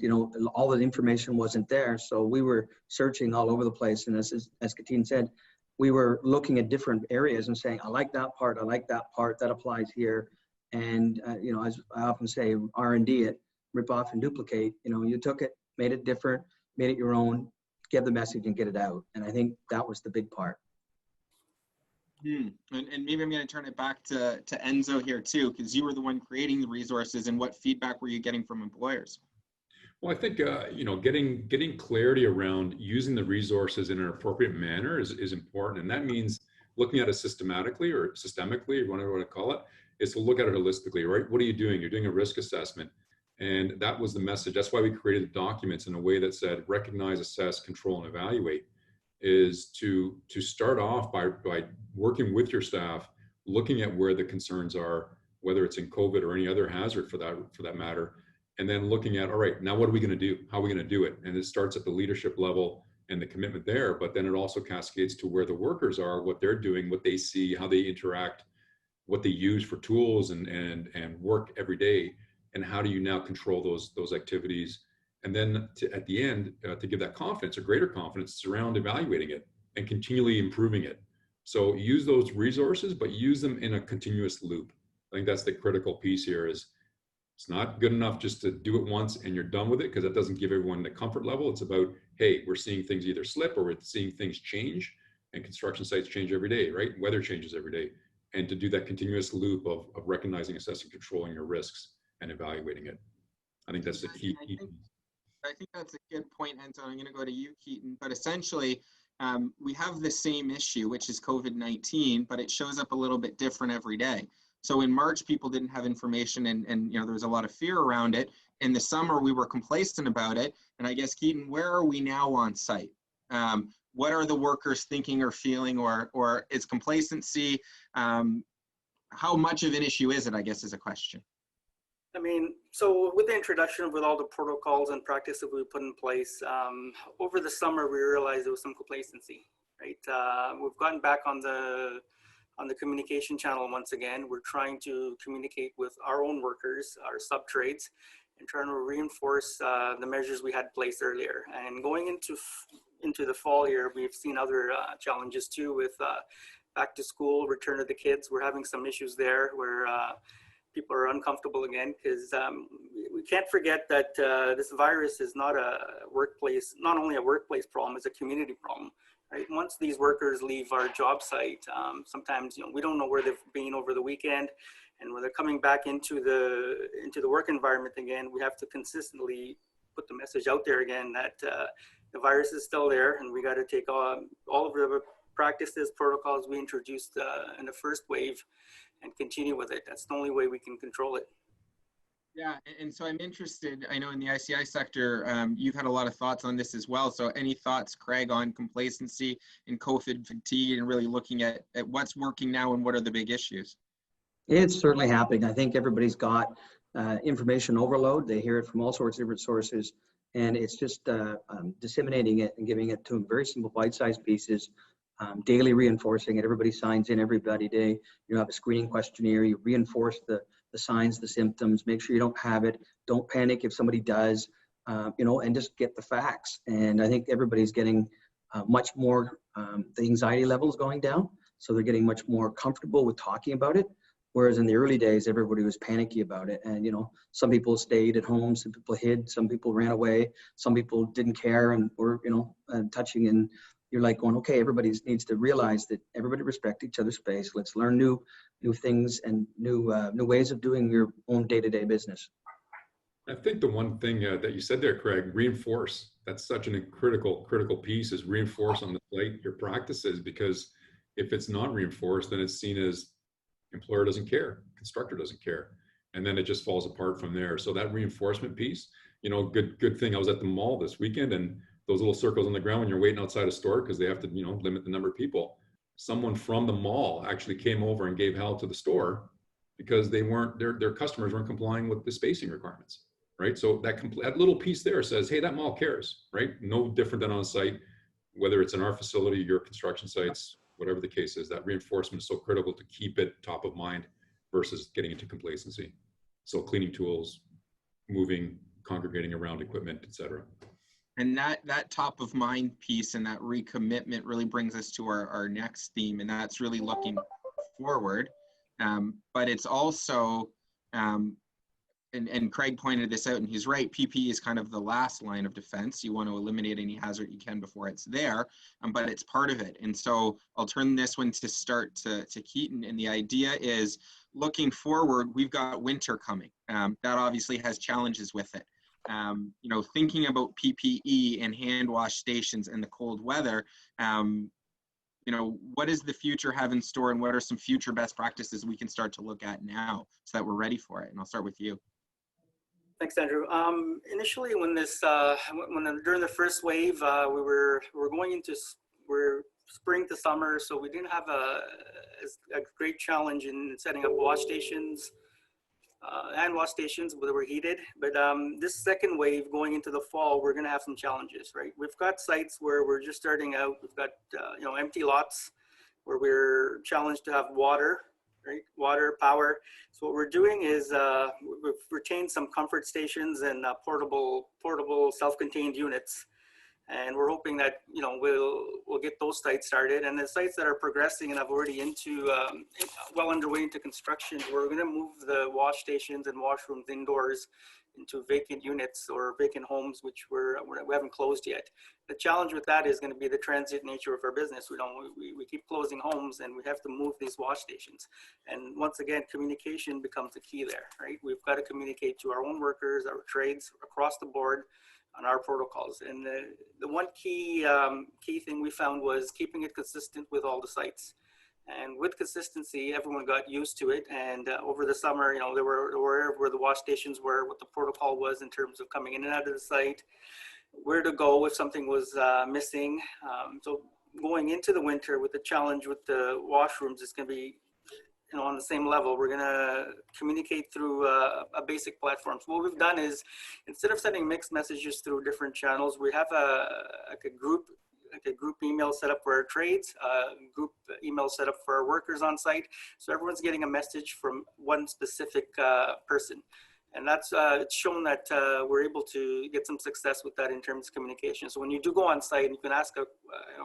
all the information wasn't there, so we were searching all over the place. And as Kateen said, we were looking at different areas and saying, I like that part, that applies here. And as I often say, R&D it, rip off and duplicate. You took it, made it different, made it your own, get the message and get it out. And I think that was the big part. And maybe I'm going to turn it back to Enzo here too, because you were the one creating the resources, and what feedback were you getting from employers? Well, I think, getting clarity around using the resources in an appropriate manner is important. And that means looking at it systematically or systemically, whatever you want to call it, is to look at it holistically, right? What are you doing? You're doing a risk assessment. And that was the message. That's why we created the documents in a way that said, recognize, assess, control, and evaluate, is to start off by working with your staff, looking at where the concerns are, whether it's in COVID or any other hazard for that matter, and then looking at, all right, now what are we going to do? How are we going to do it? And it starts at the leadership level and the commitment there, but then it also cascades to where the workers are, what they're doing, what they see, how they interact, what they use for tools and work every day, and how do you now control those activities? And then at the end, to give that confidence, or greater confidence, around evaluating it and continually improving it. So use those resources, but use them in a continuous loop. I think that's the critical piece here, is It's not good enough just to do it once and you're done with it, because that doesn't give everyone the comfort level. It's about, hey, we're seeing things either slip or we're seeing things change, and construction sites change every day, right? Weather changes every day. And to do that continuous loop of recognizing, assessing, controlling your risks and evaluating it. I think that's the key. I think that's a good point, Enzo. I'm going to go to you, Keaton. But essentially, we have the same issue, which is COVID-19, but it shows up a little bit different every day. So in March, people didn't have information, and there was a lot of fear around it. In the summer, we were complacent about it. And I guess, Keaton, where are we now on site? What are the workers thinking or feeling, or is complacency, how much of an issue is it, I guess, is a question. I mean, so with the introduction, with all the protocols and practice that we put in place, over the summer, we realized there was some complacency, right? We've gotten back on the communication channel once again. We're trying to communicate with our own workers, our sub-trades, and trying to reinforce the measures we had placed earlier. And going into the fall here, we've seen other challenges too with back to school, return of the kids. We're having some issues there where people are uncomfortable again, because we can't forget that this virus is not only a workplace problem, it's a community problem, right? Once these workers leave our job site, sometimes we don't know where they've been over the weekend, and when they're coming back into the work environment again, we have to consistently put the message out there again that the virus is still there, and we got to take all of the practices, protocols we introduced in the first wave and continue with it. That's the only way we can control it. Yeah, and so I'm interested, I know in the ICI sector, you've had a lot of thoughts on this as well. So any thoughts, Craig, on complacency and COVID fatigue, and really looking at what's working now and what are the big issues? It's certainly happening. I think everybody's got information overload. They hear it from all sorts of different sources, and it's just disseminating it and giving it to them very simple bite-sized pieces. Daily reinforcing it. Everybody signs in every day. You have a screening questionnaire. You reinforce the signs, the symptoms. Make sure you don't have it. Don't panic if somebody does. And just get the facts. And I think everybody's getting much more. The anxiety levels going down, so they're getting much more comfortable with talking about it. Whereas in the early days, everybody was panicky about it, and some people stayed at home, some people hid, some people ran away, some people didn't care and were touching and. You're like going, okay, everybody needs to realize that everybody respect each other's space. Let's learn new things and new ways of doing your own day-to-day business. I think the one thing that you said there, Craig, reinforce. That's such a critical piece, is reinforce on the site your practices, because if it's not reinforced, then it's seen as employer doesn't care, constructor doesn't care, and then it just falls apart from there. So that reinforcement piece, good thing. I was at the mall this weekend, and those little circles on the ground when you're waiting outside a store because they have to, limit the number of people. Someone from the mall actually came over and gave hell to the store because they weren't, their customers weren't complying with the spacing requirements, right? So that little piece there says, hey, that mall cares, right? No different than on site, whether it's in our facility, your construction sites, whatever the case is. That reinforcement is so critical to keep it top of mind versus getting into complacency. So cleaning tools, moving, congregating around equipment, et cetera. And that top of mind piece and that recommitment really brings us to our next theme, and that's really looking forward. But it's also, and Craig pointed this out, and he's right, PPE is kind of the last line of defense. You want to eliminate any hazard you can before it's there, but it's part of it. And so I'll turn this one to start to Keaton, and the idea is looking forward, we've got winter coming. That obviously has challenges with it. Thinking about PPE and hand wash stations and the cold weather, what does the future have in store, and what are some future best practices we can start to look at now so that we're ready for it? And I'll start with you. Thanks, Andrew. Initially, when during the first wave, we're going into spring to summer, so we didn't have a great challenge in setting up wash stations. Hand wash stations that were heated, but this second wave going into the fall, we're going to have some challenges, right? We've got sites where we're just starting out. We've got empty lots where we're challenged to have water, right? Water, power. So what we're doing is we've retained some comfort stations and portable self-contained units, And we're hoping that, you know, we'll get those sites started, and the sites that are progressing and have already well underway into construction, we're going to move the wash stations and washrooms indoors into vacant units or vacant homes, which we haven't closed yet. The challenge with that is going to be the transit nature of our business. We keep closing homes, and we have to move these wash stations. And once again, communication becomes the key there, right? We've got to communicate to our own workers, our trades across the board on our protocols. And the one key thing we found was keeping it consistent with all the sites. And with consistency, everyone got used to it. And over the summer, you know, they were aware of where the wash stations were, what the protocol was in terms of coming in and out of the site, where to go if something was missing. So going into the winter with the challenge with the washrooms is going to be, you know, on the same level. We're going to communicate through a basic platform. So what we've done is, instead of sending mixed messages through different channels, we have a group email set up for our trades, group email set up for our workers on site. So everyone's getting a message from one specific person. And that's it's shown that we're able to get some success with that in terms of communication. So when you do go on site and you can ask a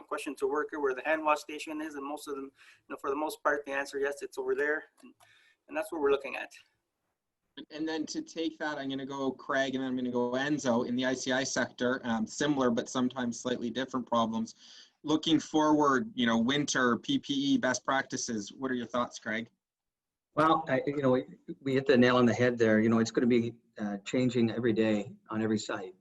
question to a worker where the hand wash station is, and most of them, you know, for the most part, the answer, yes, it's over there. And that's what we're looking at. And then to take that, I'm going to go Craig, and then I'm going to go Enzo. In the ICI sector, similar but sometimes slightly different problems. Looking forward, you know, winter, PPE, best practices. What are your thoughts, Craig? Well, you know, we hit the nail on the head there. You know, it's going to be changing every day on every site,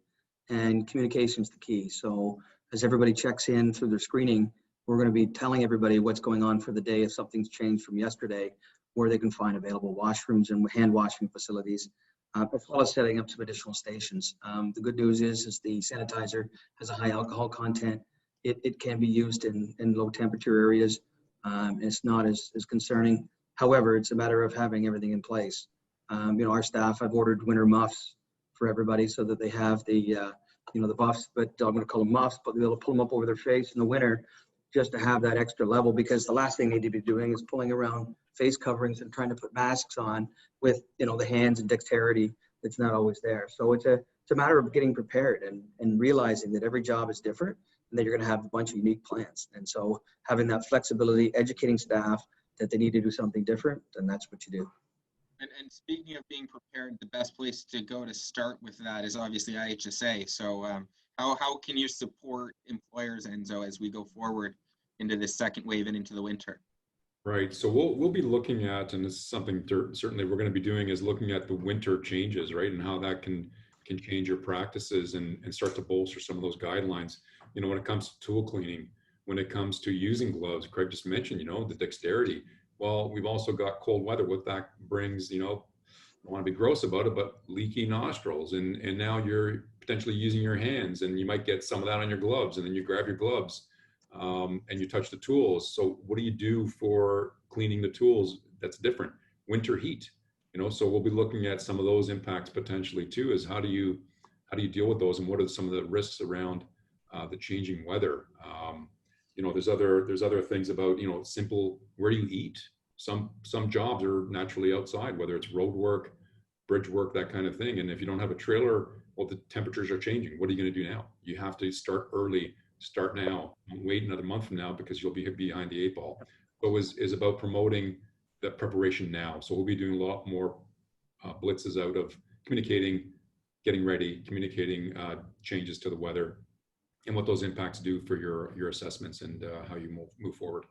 and communication is the key. So as everybody checks in through their screening, we're going to be telling everybody what's going on for the day, if something's changed from yesterday, where they can find available washrooms and hand washing facilities, as well as setting up some additional stations. The good news is the sanitizer has a high alcohol content. It can be used in low temperature areas. It's not as concerning. However, it's a matter of having everything in place. You know, our staff, I've ordered winter muffs for everybody so that they have the, you know, the buffs, but I'm going to call them muffs, but they'll pull them up over their face in the winter just to have that extra level, because the last thing they need to be doing is pulling around face coverings and trying to put masks on with, you know, the hands and dexterity that's not always there. So it's a matter of getting prepared and realizing that every job is different and that you're going to have a bunch of unique plans. And so having that flexibility, educating staff that they need to do something different, then that's what you do. And speaking of being prepared, the best place to go to start with that is obviously IHSA. So how can you support employers, Enzo, as we go forward into this second wave and into the winter? Right. So we'll be looking at, and this is something certainly we're going to be doing, is looking at the winter changes, right, and how that can change your practices and start to bolster some of those guidelines. You know, when it comes to tool cleaning, when it comes to using gloves, Craig just mentioned, you know, the dexterity. Well, we've also got cold weather. What that brings, you know, I don't want to be gross about it, but leaky nostrils, and now you're potentially using your hands, and you might get some of that on your gloves, and then you grab your gloves and you touch the tools. So what do you do for cleaning the tools? That's different. Winter heat, you know, so we'll be looking at some of those impacts potentially too, is how do you deal with those, and what are some of the risks around the changing weather? You know, there's other things about, you know, simple, where do you eat? Some jobs are naturally outside, whether it's road work, bridge work, that kind of thing. And if you don't have a trailer, well, the temperatures are changing. What are you going to do now? You have to start early, start now. Don't wait another month from now, because you'll be behind the 8 ball. So is about promoting that preparation now. So we'll be doing a lot more blitzes out of communicating, getting ready, communicating changes to the weather, and what those impacts do for your assessments and how you move forward.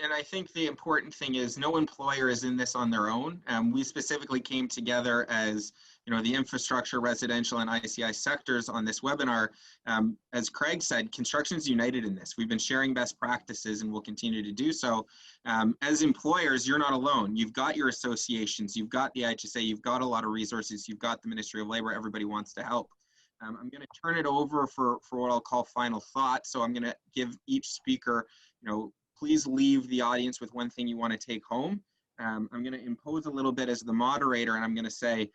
And I think the important thing is no employer is in this on their own. We specifically came together as, you know, the infrastructure, residential, and ICI sectors on this webinar. As Craig said, construction is united in this. We've been sharing best practices and will continue to do so. As employers, you're not alone. You've got your associations, you've got the IHSA, you've got a lot of resources, you've got the Ministry of Labor, everybody wants to help. I'm going to turn it over for what I'll call final thoughts. So I'm going to give each speaker, you know, please leave the audience with one thing you want to take home. I'm going to impose a little bit as the moderator, and I'm going to say,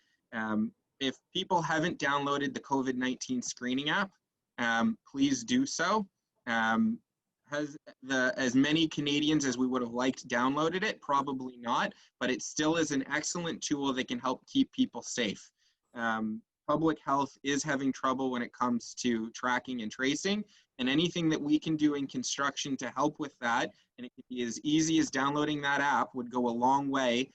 if people haven't downloaded the COVID-19 screening app, please do so. Has as many Canadians as we would have liked downloaded it? Probably not, but it still is an excellent tool that can help keep people safe. public health is having trouble when it comes to tracking and tracing, and anything that we can do in construction to help with that, and it can be as easy as downloading that app, would go a long way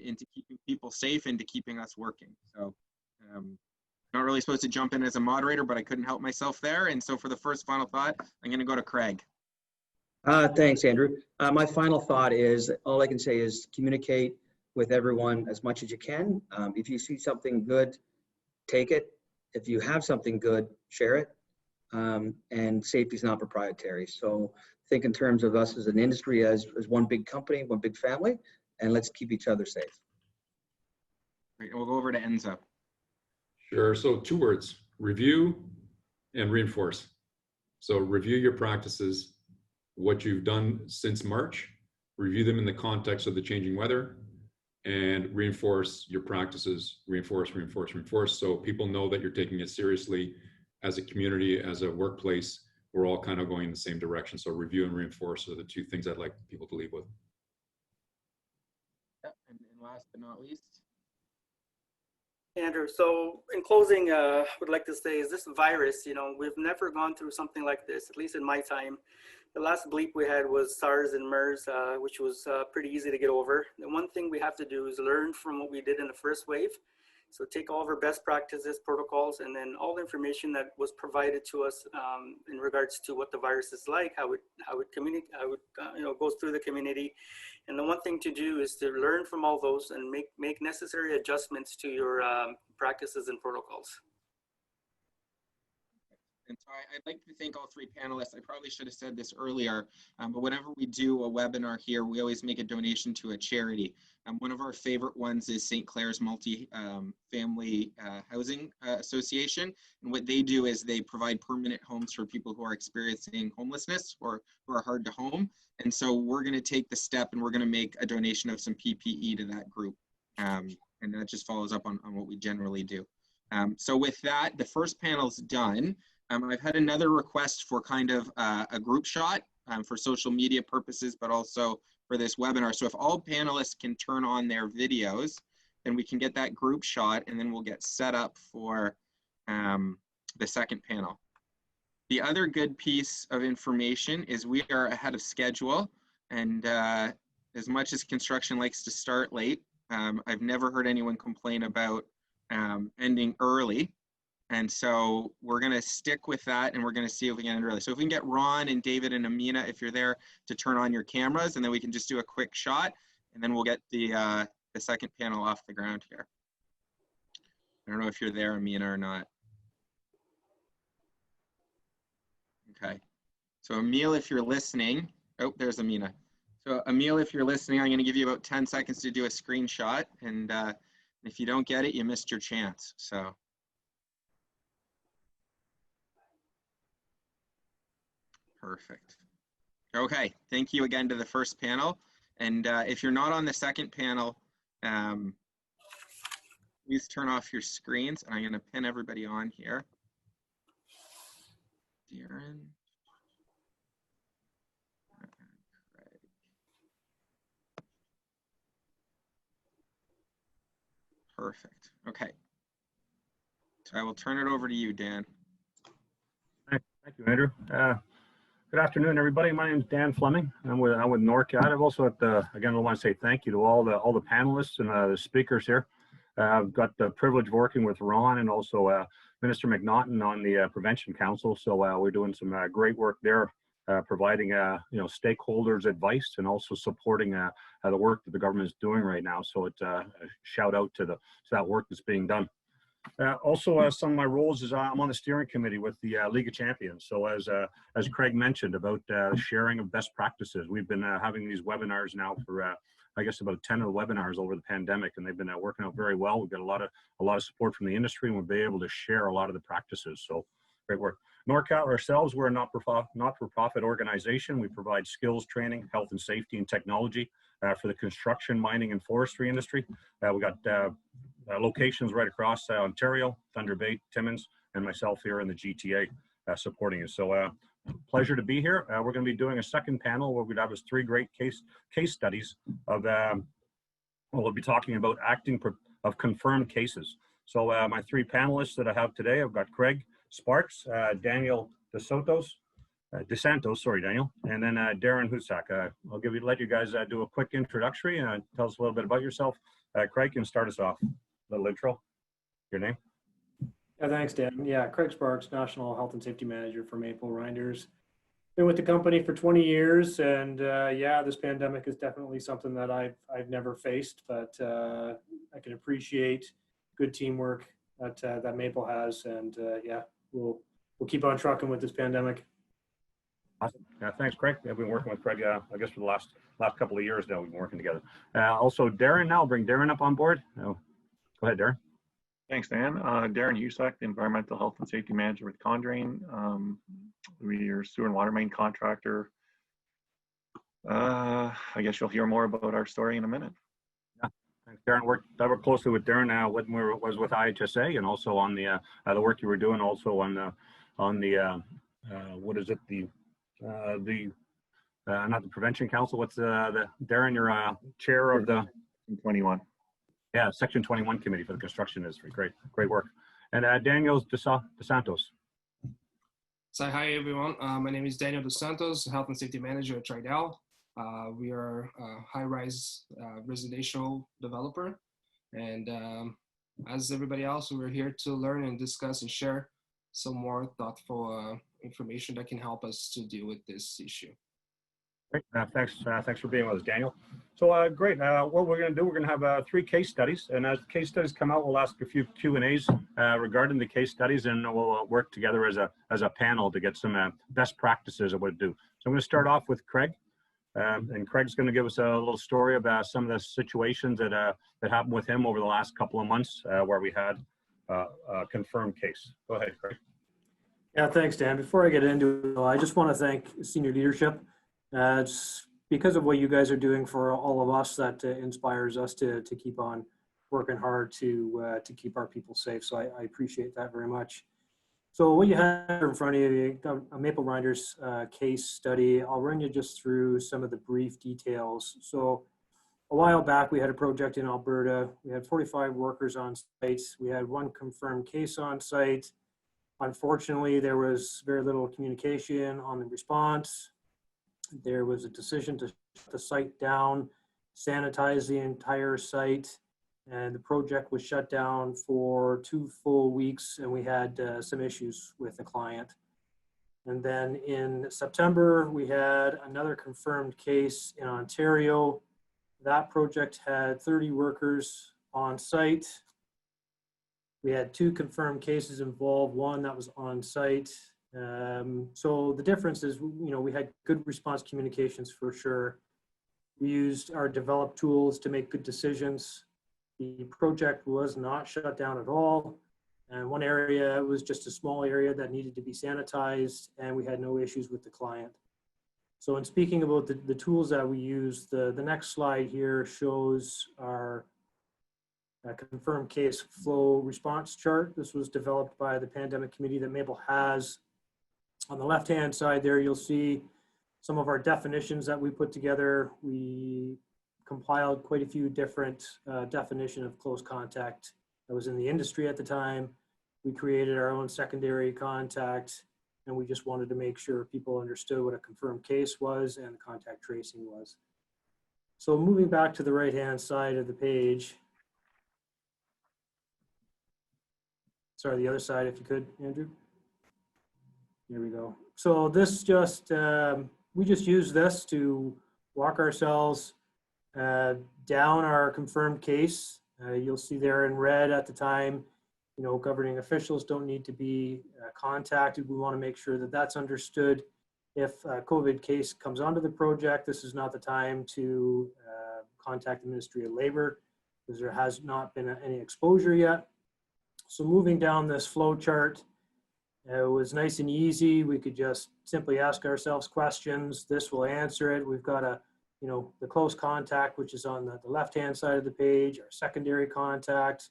into keeping people safe and to keeping us working. So not really supposed to jump in as a moderator, but I couldn't help myself there. And so for the first final thought, I'm going to go to Craig. Thanks, Andrew. My final thought is, all I can say is communicate with everyone as much as you can. If you see something good, take it. If you have something good, share it. And safety is not proprietary. So think in terms of us as an industry, as one big company, one big family, and let's keep each other safe. Great. We'll go over to Enzo. Sure. So 2 words: review and reinforce. So review your practices, what you've done since March, review them in the context of the changing weather, and reinforce your practices. Reinforce, so people know that you're taking it seriously as a community, as a workplace. We're all kind of going in the same direction. So review and reinforce are the 2 things I'd like people to leave with. Yep. And last but not least, Andrew, so in closing, would like to say is this virus, we've never gone through something like this, at least in my time. The last bleep we had was SARS and MERS, which was pretty easy to get over. The one thing we have to do is learn from what we did in the first wave. So take all of our best practices, protocols, and then all the information that was provided to us in regards to what the virus is like, how it goes through the community. And the one thing to do is to learn from all those and make necessary adjustments to your practices and protocols. And so I'd like to thank all 3 panelists. I probably should have said this earlier, but whenever we do a webinar here, we always make a donation to a charity. One of our favorite ones is St. Clair's Multi-Family Housing Association. And what they do is they provide permanent homes for people who are experiencing homelessness or who are hard to home. And so we're going to take the step and we're going to make a donation of some PPE to that group. And that just follows up on what we generally do. So with that, the first panel's done. I've had another request for kind of a group shot for social media purposes, but also for this webinar. So if all panelists can turn on their videos, then we can get that group shot and then we'll get set up for the second panel. The other good piece of information is we are ahead of schedule, and as much as construction likes to start late, I've never heard anyone complain about ending early. And so we're going to stick with that, and we're going to see if we can end early. So if we can get Ron and David and Amina, if you're there, to turn on your cameras, and then we can just do a quick shot, and then we'll get the second panel off the ground here. I don't know if you're there, Amina, or not. Okay. So Emil, if you're listening, oh, there's Amina. So Emil, if you're listening, I'm going to give you about 10 seconds to do a screenshot, and if you don't get it, you missed your chance. So. Perfect. Okay, thank you again to the first panel. And if you're not on the second panel, please turn off your screens. And I'm going to pin everybody on here. Darren. Craig. Perfect. Okay. So I will turn it over to you, Dan. Thank you, Andrew. Good afternoon, everybody. My name is Dan Fleming. I'm with NORCAT. I've also again, I want to say thank you to all the panelists and the speakers here. I've got the privilege of working with Ron and also Minister McNaughton on the Prevention Council. So we're doing some great work there, providing stakeholders advice and also supporting the work that the government is doing right now. So it's a shout out to that work that's being done. Also, some of my roles is I'm on the steering committee with the League of Champions. So as Craig mentioned about sharing of best practices, we've been having these webinars now for I guess about 10 of the webinars over the pandemic, and they've been working out very well. We've got a lot of support from the industry, and we'll be able to share a lot of the practices. So great work. NORCAT ourselves, we're a not-for-profit organization. We provide skills training, health and safety, and technology for the construction, mining, and forestry industry. We got locations right across Ontario, Thunder Bay, Timmins, and myself here in the GTA supporting you. So pleasure to be here. We're going to be doing a second panel where we'd have 3 great case studies of, we'll be talking about acting of confirmed cases. So my three panelists that I have today, I've got Craig Sparks, Daniel DeSantos, sorry, Daniel, and then Darren Husak. I'll let you guys do a quick introductory and tell us a little bit about yourself. Craig, can start us off. A little intro. Your name? Yeah, thanks, Dan. Yeah, Craig Sparks, National Health and Safety Manager for Maple Reinders. Been with the company for 20 years, and yeah, this pandemic is definitely something that I've never faced, but I can appreciate good teamwork that Maple has, and yeah, we'll keep on trucking with this pandemic. Awesome. Yeah, thanks, Craig. I've been working with Craig, I guess, for the last couple of years now. We've been working together. Also, Darren. Now, I'll bring Darren up on board. Oh, go ahead, Darren. Thanks, Dan. Darren Husak, the Environmental Health and Safety Manager with Condrain. We are sewer and water main contractor. I guess you'll hear more about our story in a minute. Yeah, thanks, Darren. I worked closely with Darren when we was with IHSA, and also on the work you were doing also on the what is it, not the Prevention Council. What's the Darren? You're chair of the 21. Yeah, Section 21 committee for the construction industry. Great work. And Daniel DeSantos. So hi everyone, my name is Daniel DeSantos, Health and Safety Manager at Tridel. We are a high-rise residential developer, and as everybody else, we're here to learn and discuss and share some more thoughtful information that can help us to deal with this issue. Great. Thanks for being with us, Daniel. So great. What we're going to do, we're going to have 3 case studies, and as the case studies come out, we'll ask a few Q&As regarding the case studies, and we'll work together as a panel to get some best practices of what to do. So I'm going to start off with Craig, and Craig's going to give us a little story about some of the situations that happened with him over the last couple of months where we had a confirmed case. Go ahead, Craig. Yeah, thanks, Dan. Before I get into it, I just want to thank senior leadership. It's because of what you guys are doing for all of us that inspires us to keep on working hard to keep our people safe. So I appreciate that very much. So what you have in front of you got a Maple Reinders case study. I'll run you just through some of the brief details. So a while back, we had a project in Alberta. We had 45 workers on site. We had 1 confirmed case on site. Unfortunately, there was very little communication on the response. There was a decision to shut the site down, sanitize the entire site, and the project was shut down for 2 full weeks, and we had some issues with the client. And then in September, we had another confirmed case in Ontario. That project had 30 workers on site. We had 2 confirmed cases involved, 1 that was on site. So the difference is, we had good response communications for sure. We used our developed tools to make good decisions. The project was not shut down at all. And one area was just a small area that needed to be sanitized, and we had no issues with the client. So in speaking about the tools that we use, the next slide here shows our confirmed case flow response chart. This was developed by the pandemic committee that Maple has. On the left-hand side there, you'll see some of our definitions that we put together. We compiled quite a few different definition of close contact that was in the industry at the time. We created our own secondary contact, and we just wanted to make sure people understood what a confirmed case was and contact tracing was. So moving back to the right-hand side of the page. Sorry, the other side, if you could, Andrew. Here we go. So this just, we just use this to walk ourselves down our confirmed case. You'll see there in red at the time, governing officials don't need to be contacted. We want to make sure that that's understood. If a COVID case comes onto the project, this is not the time to contact the Ministry of Labor because there has not been any exposure yet. So moving down this flow chart, it was nice and easy. We could just simply ask ourselves questions. This will answer it. We've got the close contact, which is on the left-hand side of the page, our secondary contact,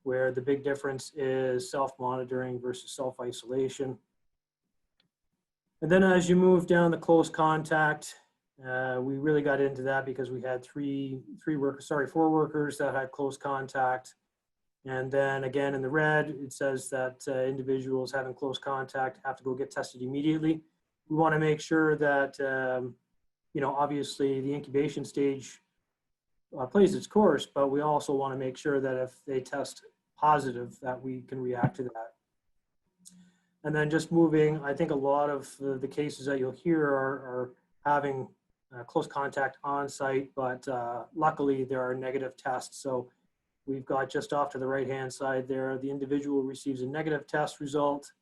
where the big difference is self-monitoring versus self-isolation. And then as you move down the close contact, we really got into that because we had four workers that had close contact. And then again, in the red, it says that individuals having close contact have to go get tested immediately. We want to make sure that, obviously the incubation stage plays its course, but we also want to make sure that if they test positive, that we can react to that. And then just moving, I think a lot of the cases that you'll hear are having close contact on site, but luckily there are negative tests. So we've got just off to the right-hand side there, the individual receives a negative test result,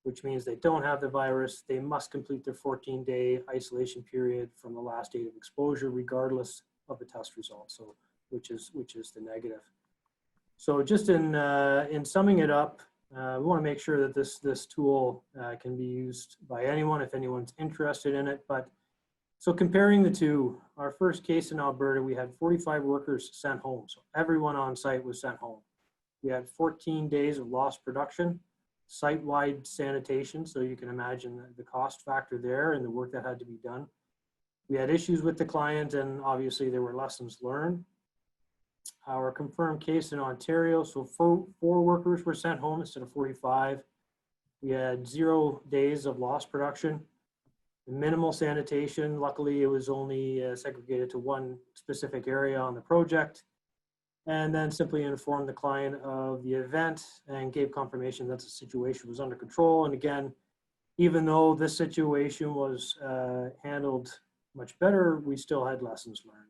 which means they don't have the virus. They must complete their 14-day isolation period from the last date of exposure, regardless of the test result. So, which is the negative. So, just in summing it up, we want to make sure that this tool can be used by anyone if anyone's interested in it. But so comparing the two, our first case in Alberta, we had 45 workers sent home. So everyone on site was sent home. We had 14 days of lost production, site-wide sanitation. So you can imagine the cost factor there and the work that had to be done. We had issues with the client, and obviously there were lessons learned. Our confirmed case in Ontario, so 4 workers were sent home instead of 45. We had 0 days of lost production. Minimal sanitation. Luckily, it was only segregated to one specific area on the project. And then simply informed the client of the event and gave confirmation that the situation was under control. And again, even though this situation was handled much better, we still had lessons learned.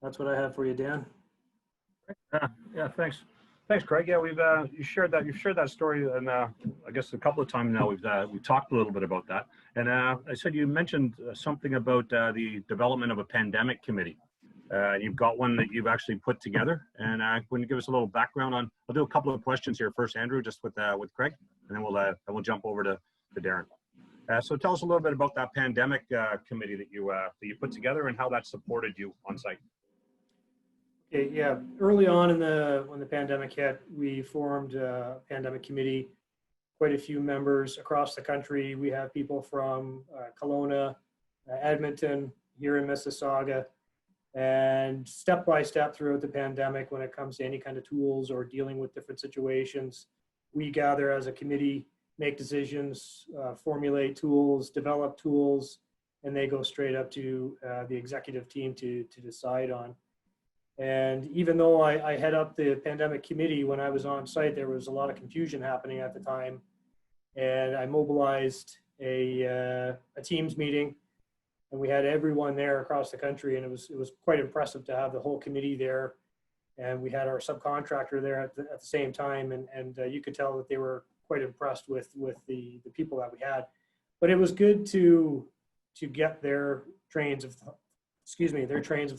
That's what I have for you, Dan. Yeah, thanks. Thanks, Craig. Yeah, we've you've shared that story, and I guess a couple of times now we've talked a little bit about that. And I said you mentioned something about the development of a pandemic committee. You've got one that you've actually put together, and can you give us a little background on? I'll do a couple of questions here first, Andrew, just with Craig, and then we'll jump over to Darren. So tell us a little bit about that pandemic committee that you put together and how that supported you on site. Okay, yeah, early on when the pandemic hit, we formed a pandemic committee, quite a few members across the country. We have people from Kelowna, Edmonton, here in Mississauga, and step by step throughout the pandemic, when it comes to any kind of tools or dealing with different situations, we gather as a committee, make decisions, formulate tools, develop tools, and they go straight up to the executive team to decide on. And even though I head up the pandemic committee, when I was on site, there was a lot of confusion happening at the time. And I mobilized a Teams meeting, and we had everyone there across the country. And it was quite impressive to have the whole committee there. And we had our subcontractor there at the same time. And you could tell that they were quite impressed with the people that we had. But it was good to get their trains of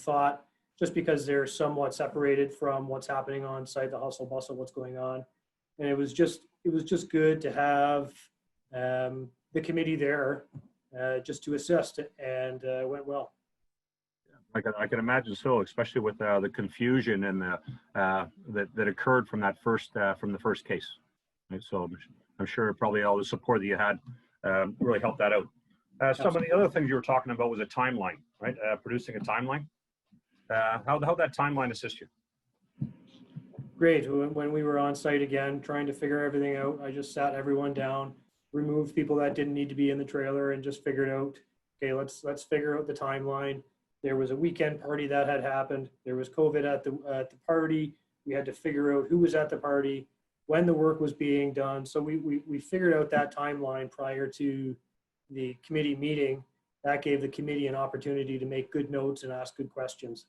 thought, just because they're somewhat separated from what's happening on site, the hustle bustle, what's going on. And it was just good to have the committee there just to assist, and went well. I can imagine so, especially with the confusion and that occurred from the first case. Right? So I'm sure probably all the support that you had really helped that out. Some of the other things you were talking about was a timeline, right? Producing a timeline. How'd that timeline assist you? Great. When we were on site again, trying to figure everything out, I just sat everyone down, removed people that didn't need to be in the trailer, and just figured out, okay, let's figure out the timeline. There was a weekend party that had happened. There was COVID at the party. We had to figure out who was at the party, when the work was being done. So we figured out that timeline prior to the committee meeting. That gave the committee an opportunity to make good notes and ask good questions.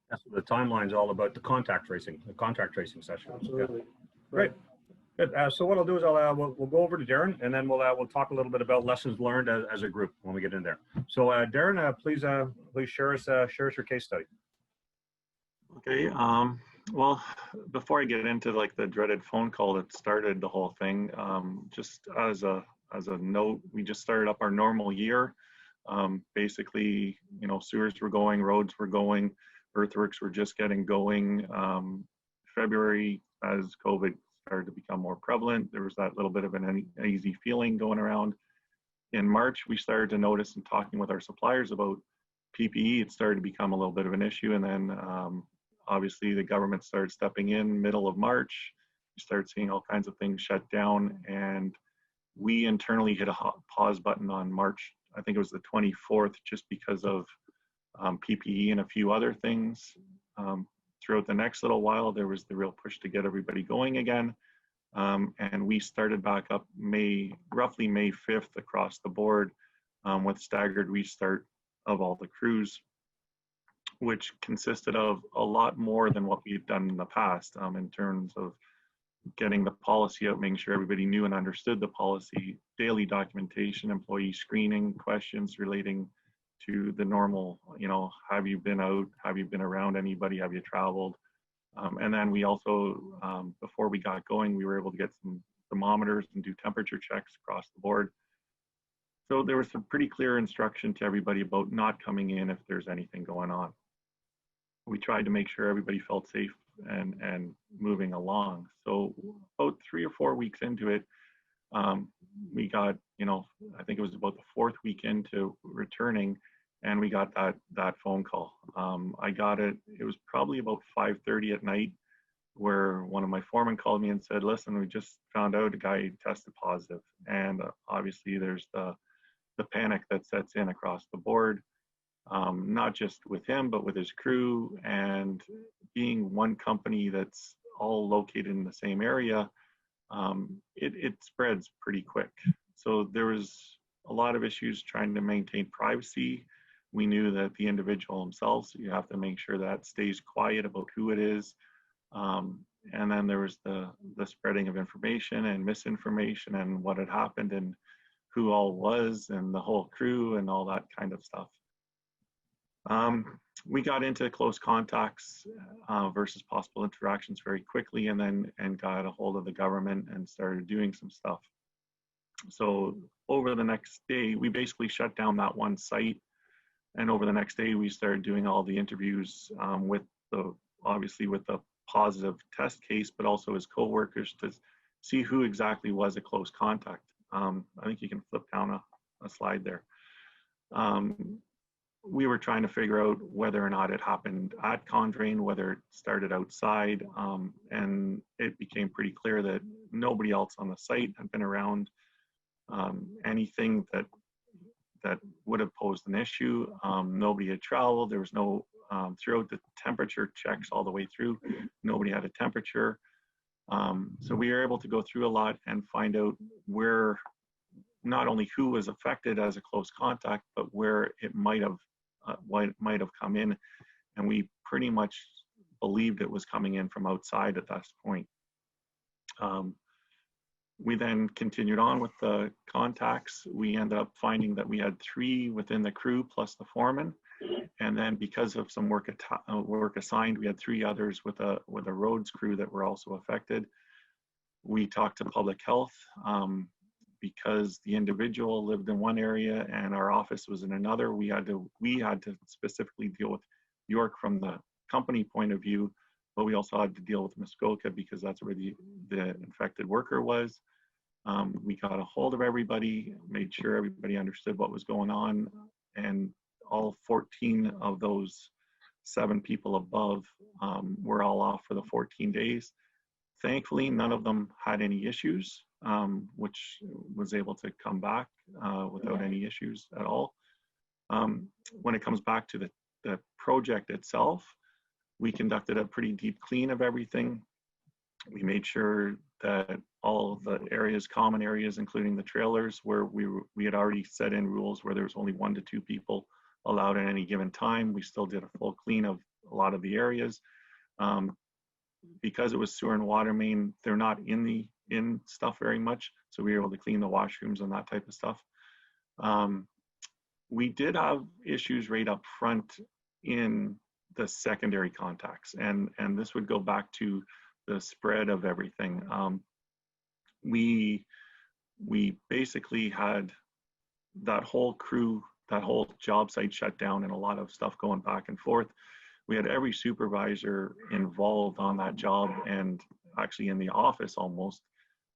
That's what the timeline's all about, the contact tracing session. Absolutely. Yeah. Great. Good. So what I'll do is we'll go over to Darren, and then we'll talk a little bit about lessons learned as a group when we get in there. So Darren, please share us your case study. Okay. Well, before I get into like the dreaded phone call that started the whole thing, just as a note, we just started up our normal year. Basically, sewers were going, roads were going, earthworks were just getting going. February, as COVID started to become more prevalent, there was that little bit of an uneasy feeling going around. In March, we started to notice, and talking with our suppliers about PPE, it started to become a little bit of an issue. And then obviously the government started stepping in middle of March. You start seeing all kinds of things shut down, and we internally hit a pause button on March, I think it was the 24th, just because of PPE and a few other things. Throughout the next little while, there was the real push to get everybody going again. And we started back up roughly May 5th across the board, with staggered restart of all the crews, which consisted of a lot more than what we've done in the past, in terms of getting the policy out, making sure everybody knew and understood the policy, daily documentation, employee screening, questions relating to the normal, have you been out, have you been around anybody, have you traveled? And then we also, before we got going, we were able to get some thermometers and do temperature checks across the board. So there was some pretty clear instruction to everybody about not coming in if there's anything going on. We tried to make sure everybody felt safe and moving along. So about 3 or 4 weeks into it, we got, I think it was about the 4th week into returning, and we got that phone call. I got it was probably about 5:30 at night, where one of my foremen called me and said, listen, we just found out a guy tested positive. And obviously there's the panic that sets in across the board, not just with him, but with his crew, and being one company that's all located in the same area, it spreads pretty quick. So there was a lot of issues trying to maintain privacy. We knew that the individual themselves, you have to make sure that stays quiet about who it is. And then there was the spreading of information and misinformation and what had happened and who all was and the whole crew and all that kind of stuff. We got into close contacts versus possible interactions very quickly, and got a hold of the government and started doing some stuff. So over the next day, we basically shut down that one site. And over the next day, we started doing all the interviews obviously with the positive test case, but also his coworkers to see who exactly was a close contact. I think you can flip down a slide there. We were trying to figure out whether or not it happened at Condrain, whether it started outside, and it became pretty clear that nobody else on the site had been around anything that would have posed an issue. Nobody had traveled. There was no, throughout the temperature checks all the way through, nobody had a temperature. So we were able to go through a lot and find out where, not only who was affected as a close contact, but where it might have come in. And we pretty much believed it was coming in from outside at that point. We then continued on with the contacts. We ended up finding that we had 3 within the crew plus the foreman. And then because of some work assigned, we had 3 others with a roads crew that were also affected. We talked to public health because the individual lived in one area and our office was in another. We had to specifically deal with York from the company point of view, but we also had to deal with Muskoka because that's where the infected worker was. We got a hold of everybody, made sure everybody understood what was going on, and all 14 of those 7 people above were all off for the 14 days. Thankfully, none of them had any issues, which was able to come back without any issues at all. When it comes back to the project itself, we conducted a pretty deep clean of everything. We made sure that all of the areas, common areas, including the trailers, where we had already set in rules where there was only 1 to 2 people allowed at any given time. We still did a full clean of a lot of the areas. Because it was sewer and water main, they're not in stuff very much, so we were able to clean the washrooms and that type of stuff. We did have issues right up front in the secondary contacts, and this would go back to the spread of everything. We basically had that whole crew, that whole job site shut down, and a lot of stuff going back and forth. We had every supervisor involved on that job, and actually in the office almost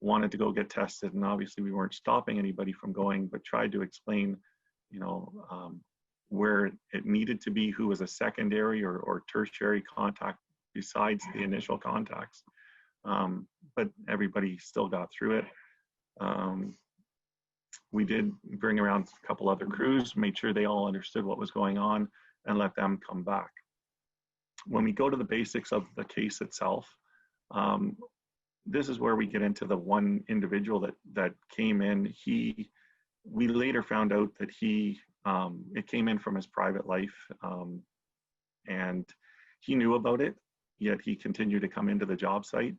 wanted to go get tested. And obviously we weren't stopping anybody from going, but tried to explain, where it needed to be, who was a secondary or tertiary contact besides the initial contacts. But everybody still got through it. We did bring around a couple other crews, made sure they all understood what was going on, and let them come back. When we go to the basics of the case itself, this is where we get into the one individual that came in. We later found out that it came in from his private life, and he knew about it, yet he continued to come into the job site.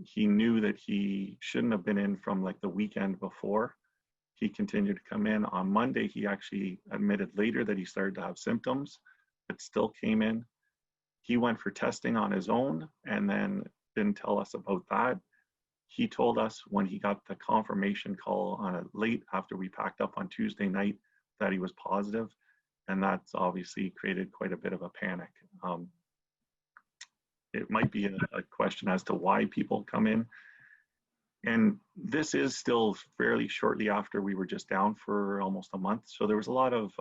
He knew that he shouldn't have been in from like the weekend before. He continued to come in. On Monday, he actually admitted later that he started to have symptoms, but still came in. He went for testing on his own and then didn't tell us about that. He told us when he got the confirmation call on it late after we packed up on Tuesday night that he was positive, and that's obviously created quite a bit of a panic. It might be a question as to why people come in. And this is still fairly shortly after we were just down for almost a month. So there was a lot of,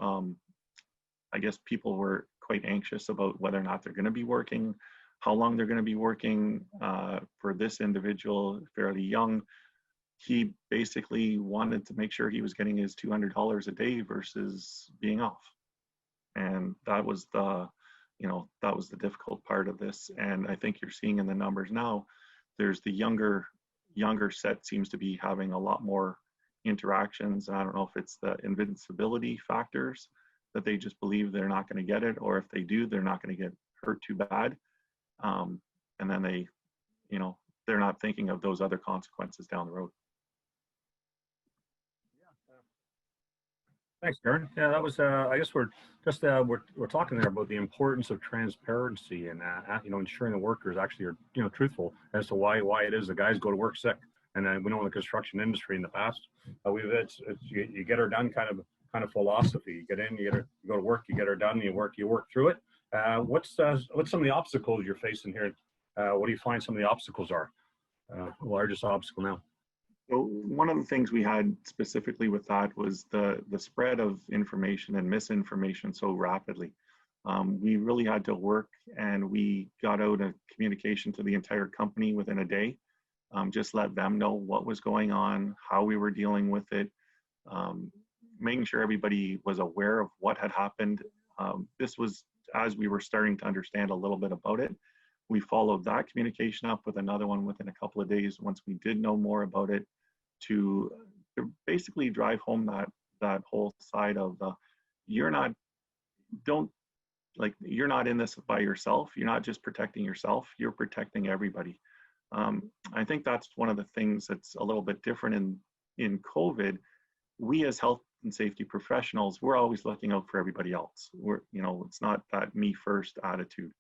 I guess people were quite anxious about whether or not they're going to be working, how long they're going to be working. For this individual, fairly young, he basically wanted to make sure he was getting his $200 a day versus being off. And that was the difficult part of this. And I think you're seeing in the numbers now, there's the younger set seems to be having a lot more interactions. And I don't know if it's the invincibility factors that they just believe they're not going to get it, or if they do, they're not going to get hurt too bad. And then they're not thinking of those other consequences down the road. Thanks, Darren. Yeah, that was. I guess we're talking there about the importance of transparency and ensuring the workers actually are truthful as to why it is the guys go to work sick. And we know in the construction industry in the past, you get her done kind of philosophy. You get in, you go to work, you get her done, you work through it. What's some of the obstacles you're facing here? What do you find some of the obstacles are? The largest obstacle now? So one of the things we had specifically with that was the spread of information and misinformation so rapidly. We really had to work, and we got out a communication to the entire company within a day. Just let them know what was going on, how we were dealing with it, making sure everybody was aware of what had happened. This was as we were starting to understand a little bit about it. We followed that communication up with another one within a couple of days once we did know more about it, to basically drive home that whole side of you're not in this by yourself. You're not just protecting yourself, you're protecting everybody. I think that's one of the things that's a little bit different in COVID. We as health and safety professionals, we're always looking out for everybody else. It's not that me first attitude.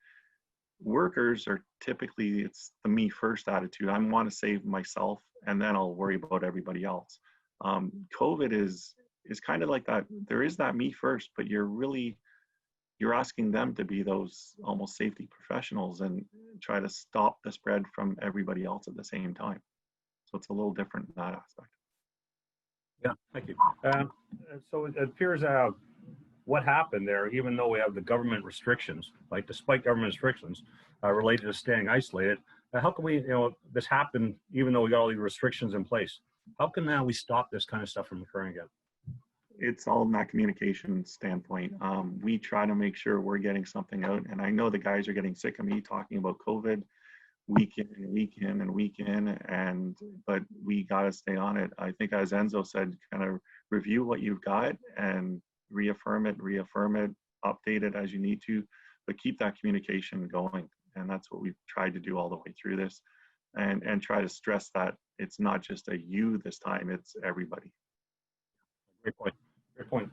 Workers are typically, it's the me first attitude. I want to save myself and then I'll worry about everybody else. COVID is kind of like that. There is that me first, but you're asking them to be those almost safety professionals and try to stop the spread from everybody else at the same time. So it's a little different in that aspect. Yeah, thank you. So it appears what happened there, even though we have the government restrictions, like despite government restrictions related to staying isolated, how can we, this happened even though we got all these restrictions in place? How can we stop this kind of stuff from occurring again? It's all in that communication standpoint. We try to make sure we're getting something out, and I know the guys are getting sick of me talking about COVID week in and week in, but we got to stay on it. I think, as Enzo said, kind of review what you've got and reaffirm it, update it as you need to, but keep that communication going. And that's what we've tried to do all the way through this, and try to stress that it's not just a you this time, it's everybody. Great point. Great point.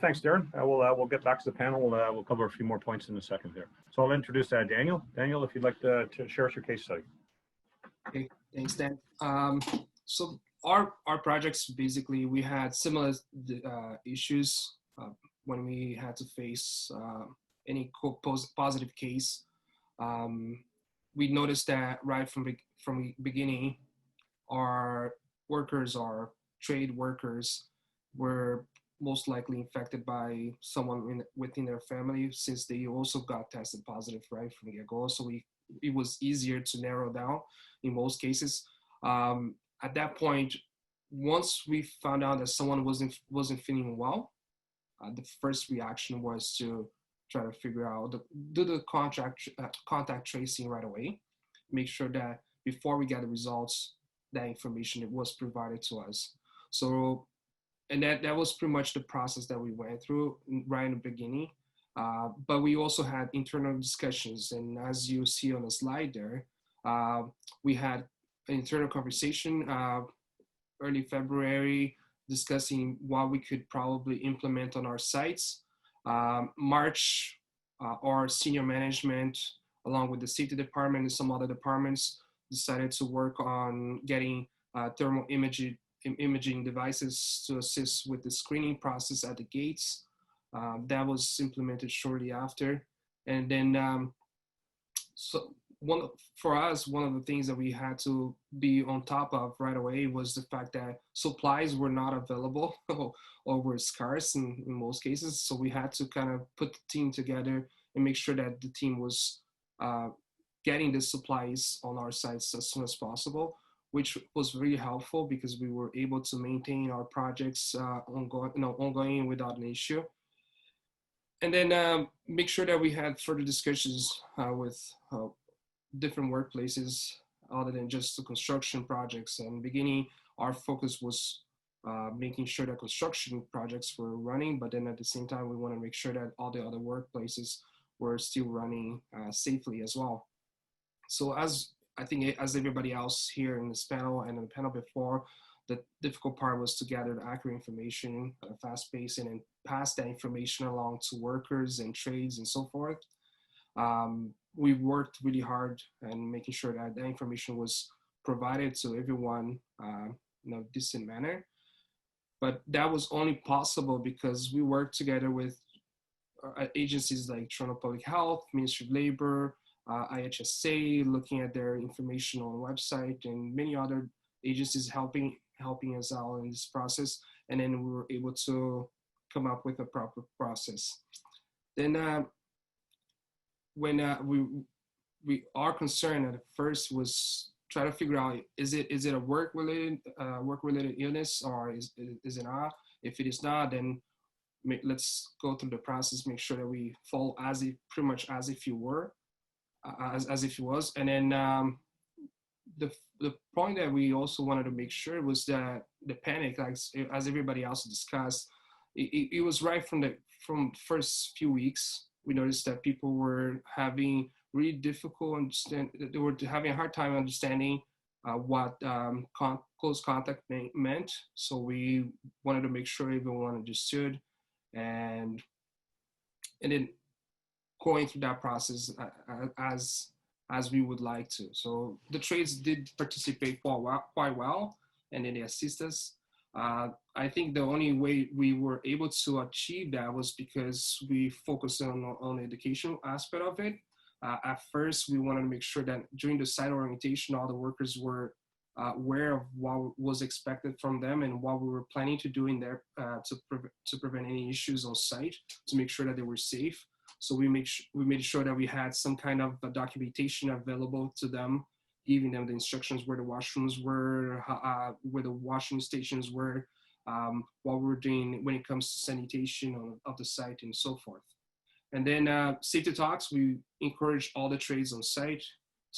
Thanks, Darren. We'll get back to the panel. We'll cover a few more points in a second here. So I'll introduce Daniel. Daniel, if you'd like to share us your case study. Okay, thanks, Dan. So our projects, basically, we had similar issues when we had to face any positive case. We noticed that right from the beginning, our workers, our trade workers, were most likely infected by someone within their family, since they also got tested positive right from the get-go. So it was easier to narrow down in most cases. At that point, once we found out that someone wasn't feeling well, the first reaction was to try to figure out, do the contact tracing right away, make sure that before we get the results, that information it was provided to us. So, and that was pretty much the process that we went through right in the beginning. But we also had internal discussions, and as you see on the slide there, we had an internal conversation early February discussing what we could probably implement on our sites. March, our senior management, along with the safety department and some other departments, decided to work on getting thermal imaging devices to assist with the screening process at the gates. That was implemented shortly after. And then, so for us, one of the things that we had to be on top of right away was the fact that supplies were not available or were scarce in most cases. So we had to kind of put the team together and make sure that the team was getting the supplies on our sites as soon as possible, which was really helpful because we were able to maintain our projects ongoing without an issue. And then make sure that we had further discussions with different workplaces other than just the construction projects. And beginning, our focus was making sure that construction projects were running, but then at the same time, we want to make sure that all the other workplaces were still running safely as well. So as I think, as everybody else here in this panel and in the panel before, the difficult part was to gather the accurate information at a fast pace and then pass that information along to workers and trades and so forth. We worked really hard and making sure that the information was provided to everyone in a decent manner. But that was only possible because we worked together with agencies like Toronto Public Health, Ministry of Labor, IHSA, looking at their information on the website, and many other agencies helping us out in this process. And then we were able to come up with a proper process. Then when we are concerned at first was try to figure out, is it a work-related illness, or is it not? If it is not, then let's go through the process, make sure that we follow pretty much as if you were, as if it was. And then the point that we also wanted to make sure was that the panic, like as everybody else discussed, it was right from first few weeks. We noticed that people were having really difficult they were having a hard time understanding what close contact meant. So we wanted to make sure everyone understood, and then going through that process as we would like to. So the trades did participate quite well, and then they assist us. I think the only way we were able to achieve that was because we focused on the education aspect of it. At first, we wanted to make sure that during the site orientation, all the workers were aware of what was expected from them and what we were planning to do in there to prevent any issues on site, to make sure that they were safe. So we made sure that we had some kind of documentation available to them, giving them the instructions where the washrooms were, where the washing stations were, what we were doing when it comes to sanitation of the site and so forth. And then safety talks, we encourage all the trades on site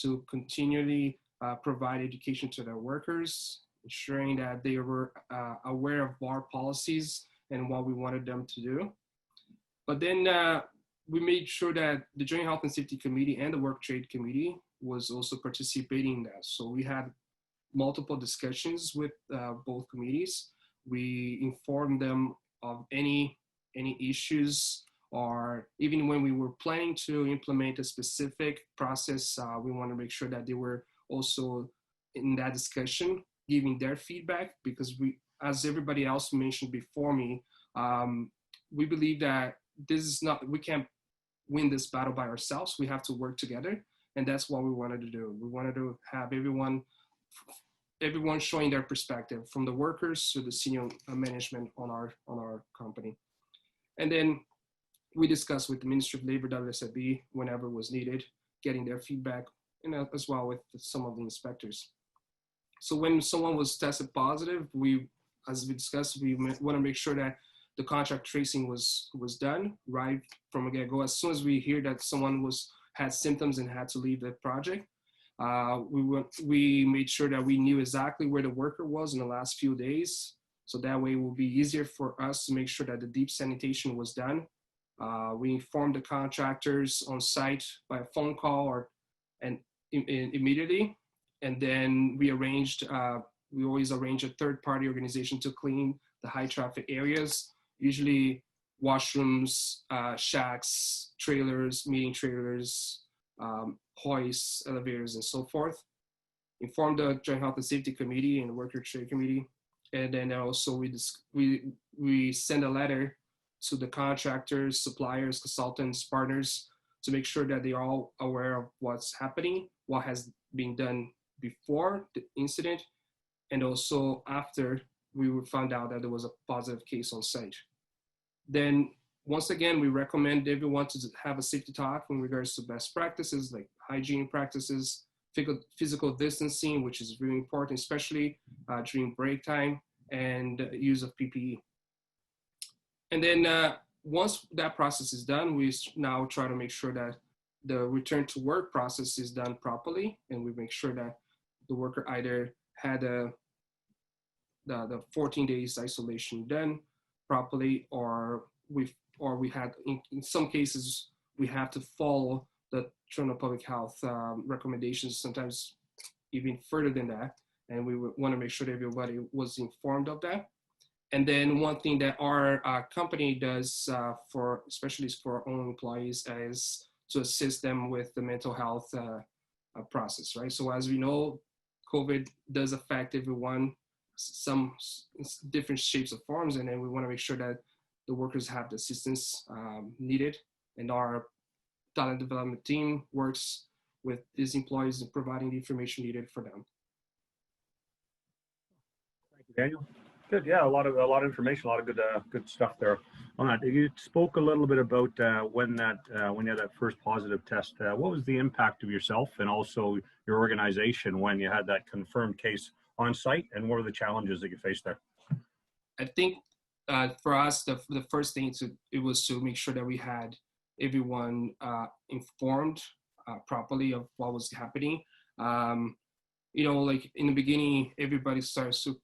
to continually provide education to their workers, ensuring that they were aware of our policies and what we wanted them to do. But then we made sure that the Joint Health and Safety Committee and the Work Trade Committee was also participating in that. So we had multiple discussions with both committees. We informed them of any issues, or even when we were planning to implement a specific process, we want to make sure that they were also in that discussion, giving their feedback, because we, as everybody else mentioned before me, we believe that we can't win this battle by ourselves. We have to work together. And that's what we wanted to do. We wanted to have everyone everyone showing their perspective from the workers to the senior management on our company. And then we discussed with the Ministry of Labor, WSIB, whenever was needed, getting their feedback, and as well with some of the inspectors. So when someone was tested positive, as we discussed, we want to make sure that the contact tracing was done right from the get-go. As soon as we hear that someone had symptoms and had to leave the project, we made sure that we knew exactly where the worker was in the last few days. So that way it will be easier for us to make sure that the deep sanitation was done. We informed the contractors on site by a phone call immediately. And then we always arrange a third-party organization to clean the high traffic areas, usually washrooms, shacks, trailers, meeting trailers, hoists, elevators, and so forth. Inform the Joint Health and Safety Committee and the Worker Trade Committee. And then also we send a letter to the contractors, suppliers, consultants, partners, to make sure that they're all aware of what's happening, what has been done before the incident, and also after we found out that there was a positive case on site. Then once again, we recommend everyone to have a safety talk in regards to best practices like hygiene practices, physical distancing, which is really important, especially during break time, and use of PPE. And then once that process is done, we now try to make sure that the return to work process is done properly, and we make sure that the worker either had the 14 days isolation done properly, or we had, in some cases, we have to follow the Toronto Public Health recommendations, sometimes even further than that. And we want to make sure that everybody was informed of that. And then one thing that our company does especially for our own employees, is to assist them with the mental health process, right? So as we know, COVID does affect everyone, some different shapes of forms, and then we want to make sure that the workers have the assistance needed, and our talent development team works with these employees in providing the information needed for them. Thank you, Daniel. Good. Yeah, a lot of information, a lot of good stuff there on that. You spoke a little bit about when you had that first positive test. What was the impact of yourself and also your organization when you had that confirmed case on site, and what were the challenges that you faced there? I think for us, the first thing was to make sure that we had everyone informed properly of what was happening. Like in the beginning, everybody starts to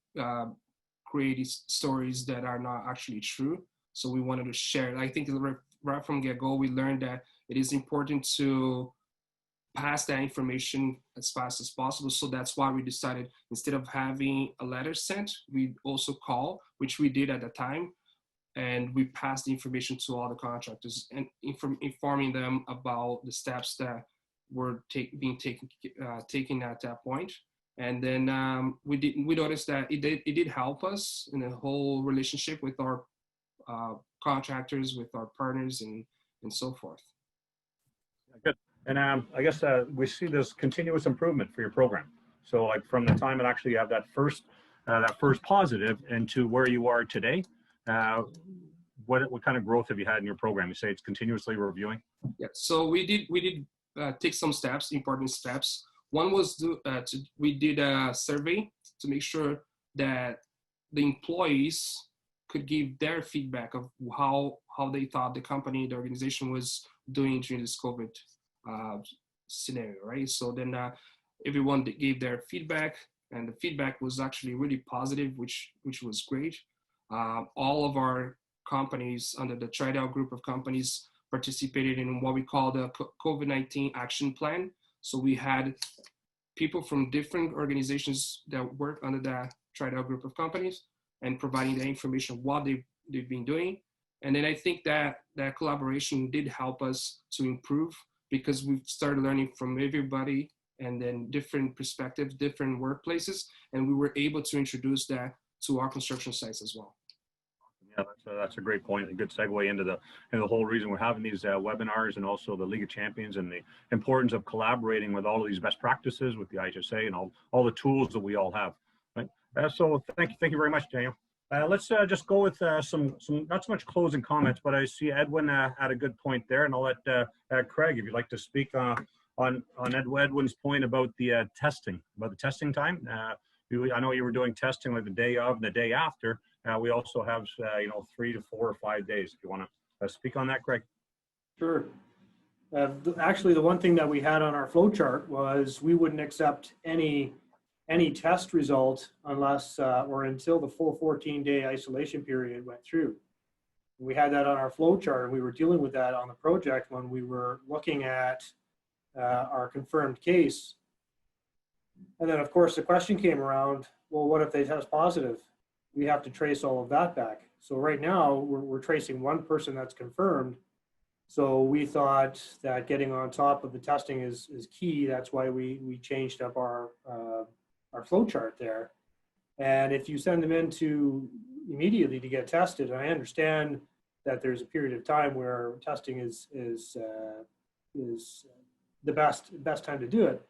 create these stories that are not actually true. So we wanted to share. I think right from get-go, we learned that it is important to pass that information as fast as possible. So that's why we decided, instead of having a letter sent, we also call, which we did at the time, and we passed the information to all the contractors and informing them about the steps that were being taken at that point. And then we noticed that it did help us in the whole relationship with our contractors, with our partners, and so forth. Good. And I guess we see this continuous improvement for your program. So like from the time it actually have that first positive into where you are today, what kind of growth have you had in your program? You say it's continuously reviewing? Yeah, so we did take some steps, important steps. One was we did a survey to make sure that the employees could give their feedback of how they thought the company, the organization was doing during this COVID scenario, right? So then everyone gave their feedback, and the feedback was actually really positive, which was great. All of our companies under the Tridel group of companies participated in what we call the COVID-19 action plan. So we had people from different organizations that work under that Tridel group of companies and providing the information what they've been doing. And then I think that collaboration did help us to improve, because we've started learning from everybody, and then different perspectives, different workplaces, and we were able to introduce that to our construction sites as well. Yeah, that's a great point. A good segue into the whole reason we're having these webinars, and also the League of Champions, and the importance of collaborating with all of these best practices with the IHSA and all the tools that we all have. So thank you very much, Daniel. Let's just go with some not so much closing comments, but I see Edwin had a good point there, and I'll let Craig, if you'd like to speak on Edwin's point about the testing time. I know you were doing testing like the day of and the day after. We also have 3 to 4 or 5 days. If you want to speak on that, Craig. Sure. Actually, the one thing that we had on our flow chart was we wouldn't accept any test result unless or until the full 14-day isolation period went through. We had that on our flow chart, and we were dealing with that on the project when we were looking at our confirmed case. And then, of course, the question came around, well, what if they test positive? We have to trace all of that back. So right now, we're tracing one person that's confirmed. So we thought that getting on top of the testing is key. That's why we changed up our flow chart there. And if you send them in immediately to get tested, and I understand that there's a period of time where testing is the best time to do it.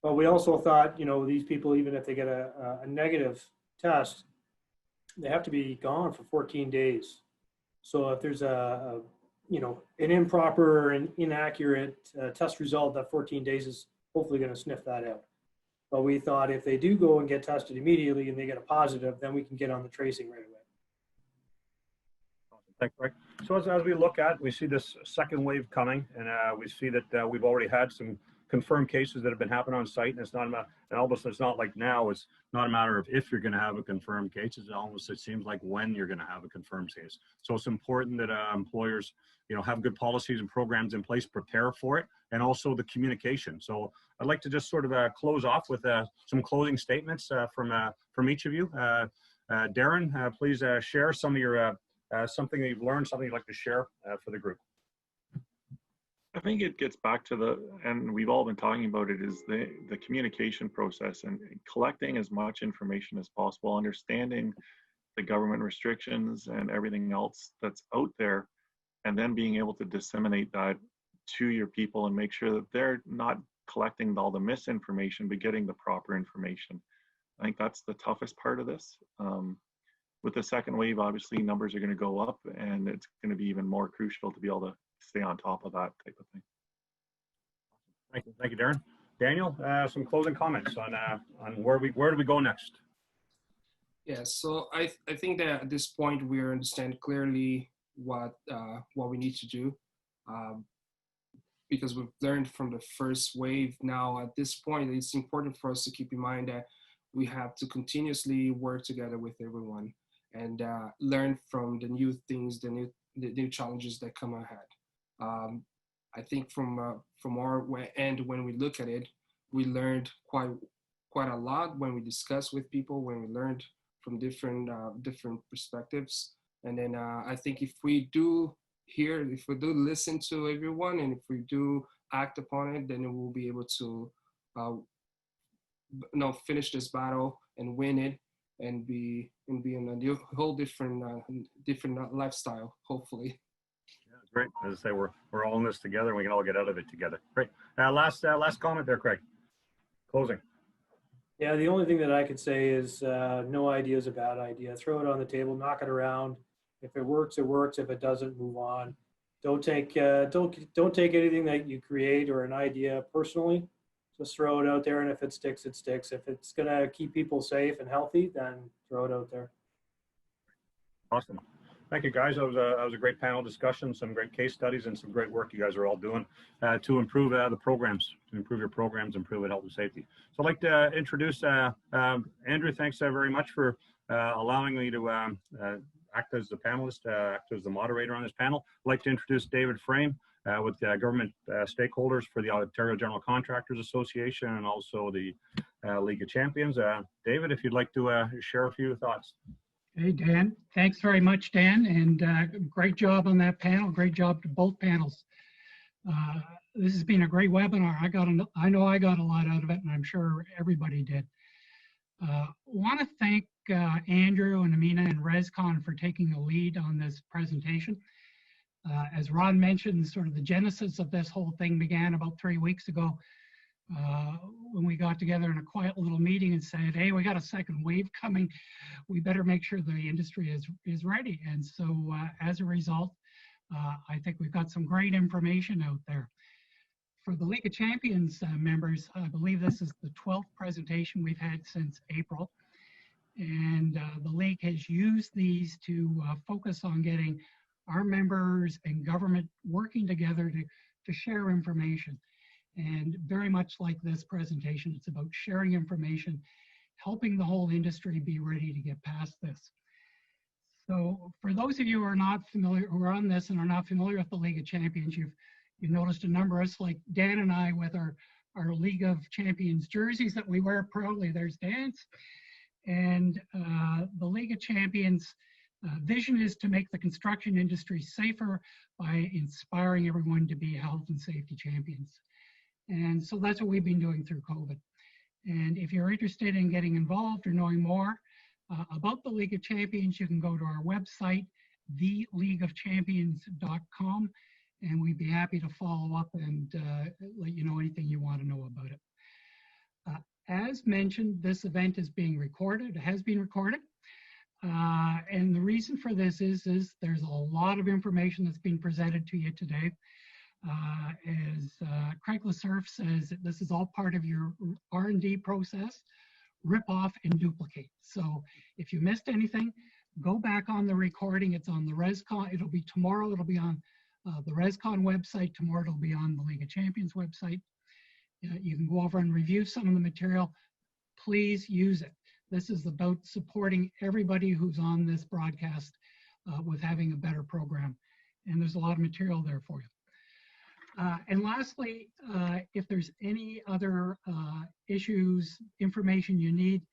But we also thought, these people, even if they get a negative test, they have to be gone for 14 days. So if there's an improper and inaccurate test result, that 14 days is hopefully going to sniff that out. But we thought if they do go and get tested immediately and they get a positive, then we can get on the tracing right away. Thanks, Greg. So as we look at, we see this second wave coming, and we see that we've already had some confirmed cases that have been happening on site, and it's not it's not like now, it's not a matter of if you're going to have a confirmed case, it seems like when you're going to have a confirmed case. So it's important that employers have good policies and programs in place, prepare for it, and also the communication. So I'd like to just sort of close off with some closing statements from each of you. Darren, please share some of your something that you've learned, something you'd like to share for the group. I think it gets back to and we've all been talking about it, is the communication process and collecting as much information as possible, understanding the government restrictions and everything else that's out there, and then being able to disseminate that to your people and make sure that they're not collecting all the misinformation, but getting the proper information. I think that's the toughest part of this. With the second wave, obviously numbers are going to go up, and it's going to be even more crucial to be able to stay on top of that type of thing. Thank you, Darren. Daniel, some closing comments on where do we go next? Yeah, so I think that at this point we understand clearly what we need to do, because we've learned from the first wave. Now at this point, it's important for us to keep in mind that we have to continuously work together with everyone and learn from the new things, the new challenges that come ahead. I think from our end, when we look at it, we learned quite a lot when we discuss with people, when we learned from different perspectives. And then I think if we do listen to everyone, and if we do act upon it, then we'll be able to finish this battle and win it, and be in a whole different lifestyle, hopefully. Yeah, great. As I say, we're all in this together, and we can all get out of it together. Great. Last comment there, Craig. Closing. Yeah, the only thing that I could say is no idea is a bad idea. Throw it on the table, knock it around. If it works, it works. If it doesn't, move on. Don't take anything that you create or an idea personally. Just throw it out there, and if it sticks, it sticks. If it's gonna keep people safe and healthy, then throw it out there. Awesome. Thank you, guys. That was a great panel discussion, some great case studies, and some great work you guys are all doing to improve the programs, improve health and safety. So I'd like to introduce Andrew. Thanks very much for allowing me to act as the panelist, act as the moderator on this panel. I'd like to introduce David Frame with government stakeholders for the Ontario General Contractors Association and also the League of Champions. David, if you'd like to share a few thoughts. Hey, Dan. Thanks very much, Dan, and great job on that panel. Great job to both panels. This has been a great webinar. I know I got a lot out of it, and I'm sure everybody did. Want to thank Andrew and Amina and ResCon for taking the lead on this presentation. As Ron mentioned, sort of the genesis of this whole thing began about 3 weeks ago when we got together in a quiet little meeting and said, hey, we got a second wave coming. We better make sure the industry is ready. And so as a result, I think we've got some great information out there. For the League of Champions members, I believe this is the 12th presentation we've had since April. And the League has used these to focus on getting our members and government working together to share information. And very much like this presentation, it's about sharing information, helping the whole industry be ready to get past this. So for those of you who are not familiar, who are on this and are not familiar with the League of Champions, you've noticed a number of us, like Dan and I, with our League of Champions jerseys that we wear proudly. There's Dan's. And the League of Champions vision is to make the construction industry safer by inspiring everyone to be health and safety champions. And so that's what we've been doing through COVID. And if you're interested in getting involved or knowing more about the League of Champions, you can go to our website, theleagueofchampions.com, and we'd be happy to follow up and let you know anything you want to know about it. As mentioned, this event is being recorded. It has been recorded. And the reason for this is there's a lot of information that's being presented to you today. As Craig LaSurf says, this is all part of your R&D process, rip off and duplicate. So if you missed anything, go back on the recording. It's on the ResCon. It'll be tomorrow. It'll be on the ResCon website. Tomorrow it'll be on the League of Champions website. You can go over and review some of the material. Please use it. This is about supporting everybody who's on this broadcast with having a better program. And there's a lot of material there for you. And lastly, if there's any other issues, information you need,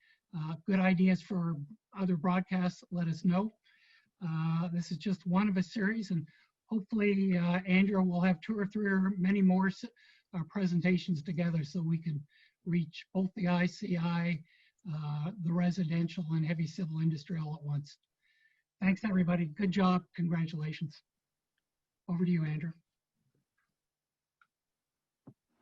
good ideas for other broadcasts, let us know. This is just one of a series, and hopefully Andrew will have 2 or 3 or many more presentations together so we can reach both the ICI, the residential and heavy civil industry all at once. Thanks everybody, good job, congratulations. Over to you, Andrew.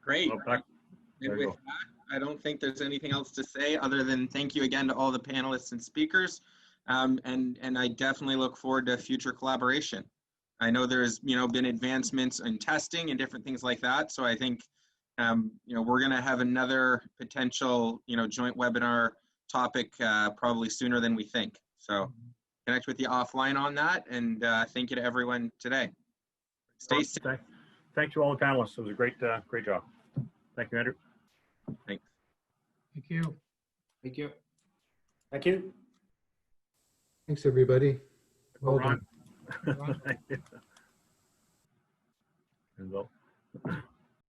Great. And with that, I don't think there's anything else to say other than thank you again to all the panelists and speakers. And I definitely look forward to future collaboration. I know there's been advancements in testing and different things like that. So I think we're going to have another potential joint webinar topic probably sooner than we think. So connect with you offline on that. And thank you to everyone today. Stay safe. Thank you all the panelists. It was a great job. Thank you, Andrew. Thanks. Thank you. Thank you. Thank you. Thanks, everybody. Well Ron. done. Thank you.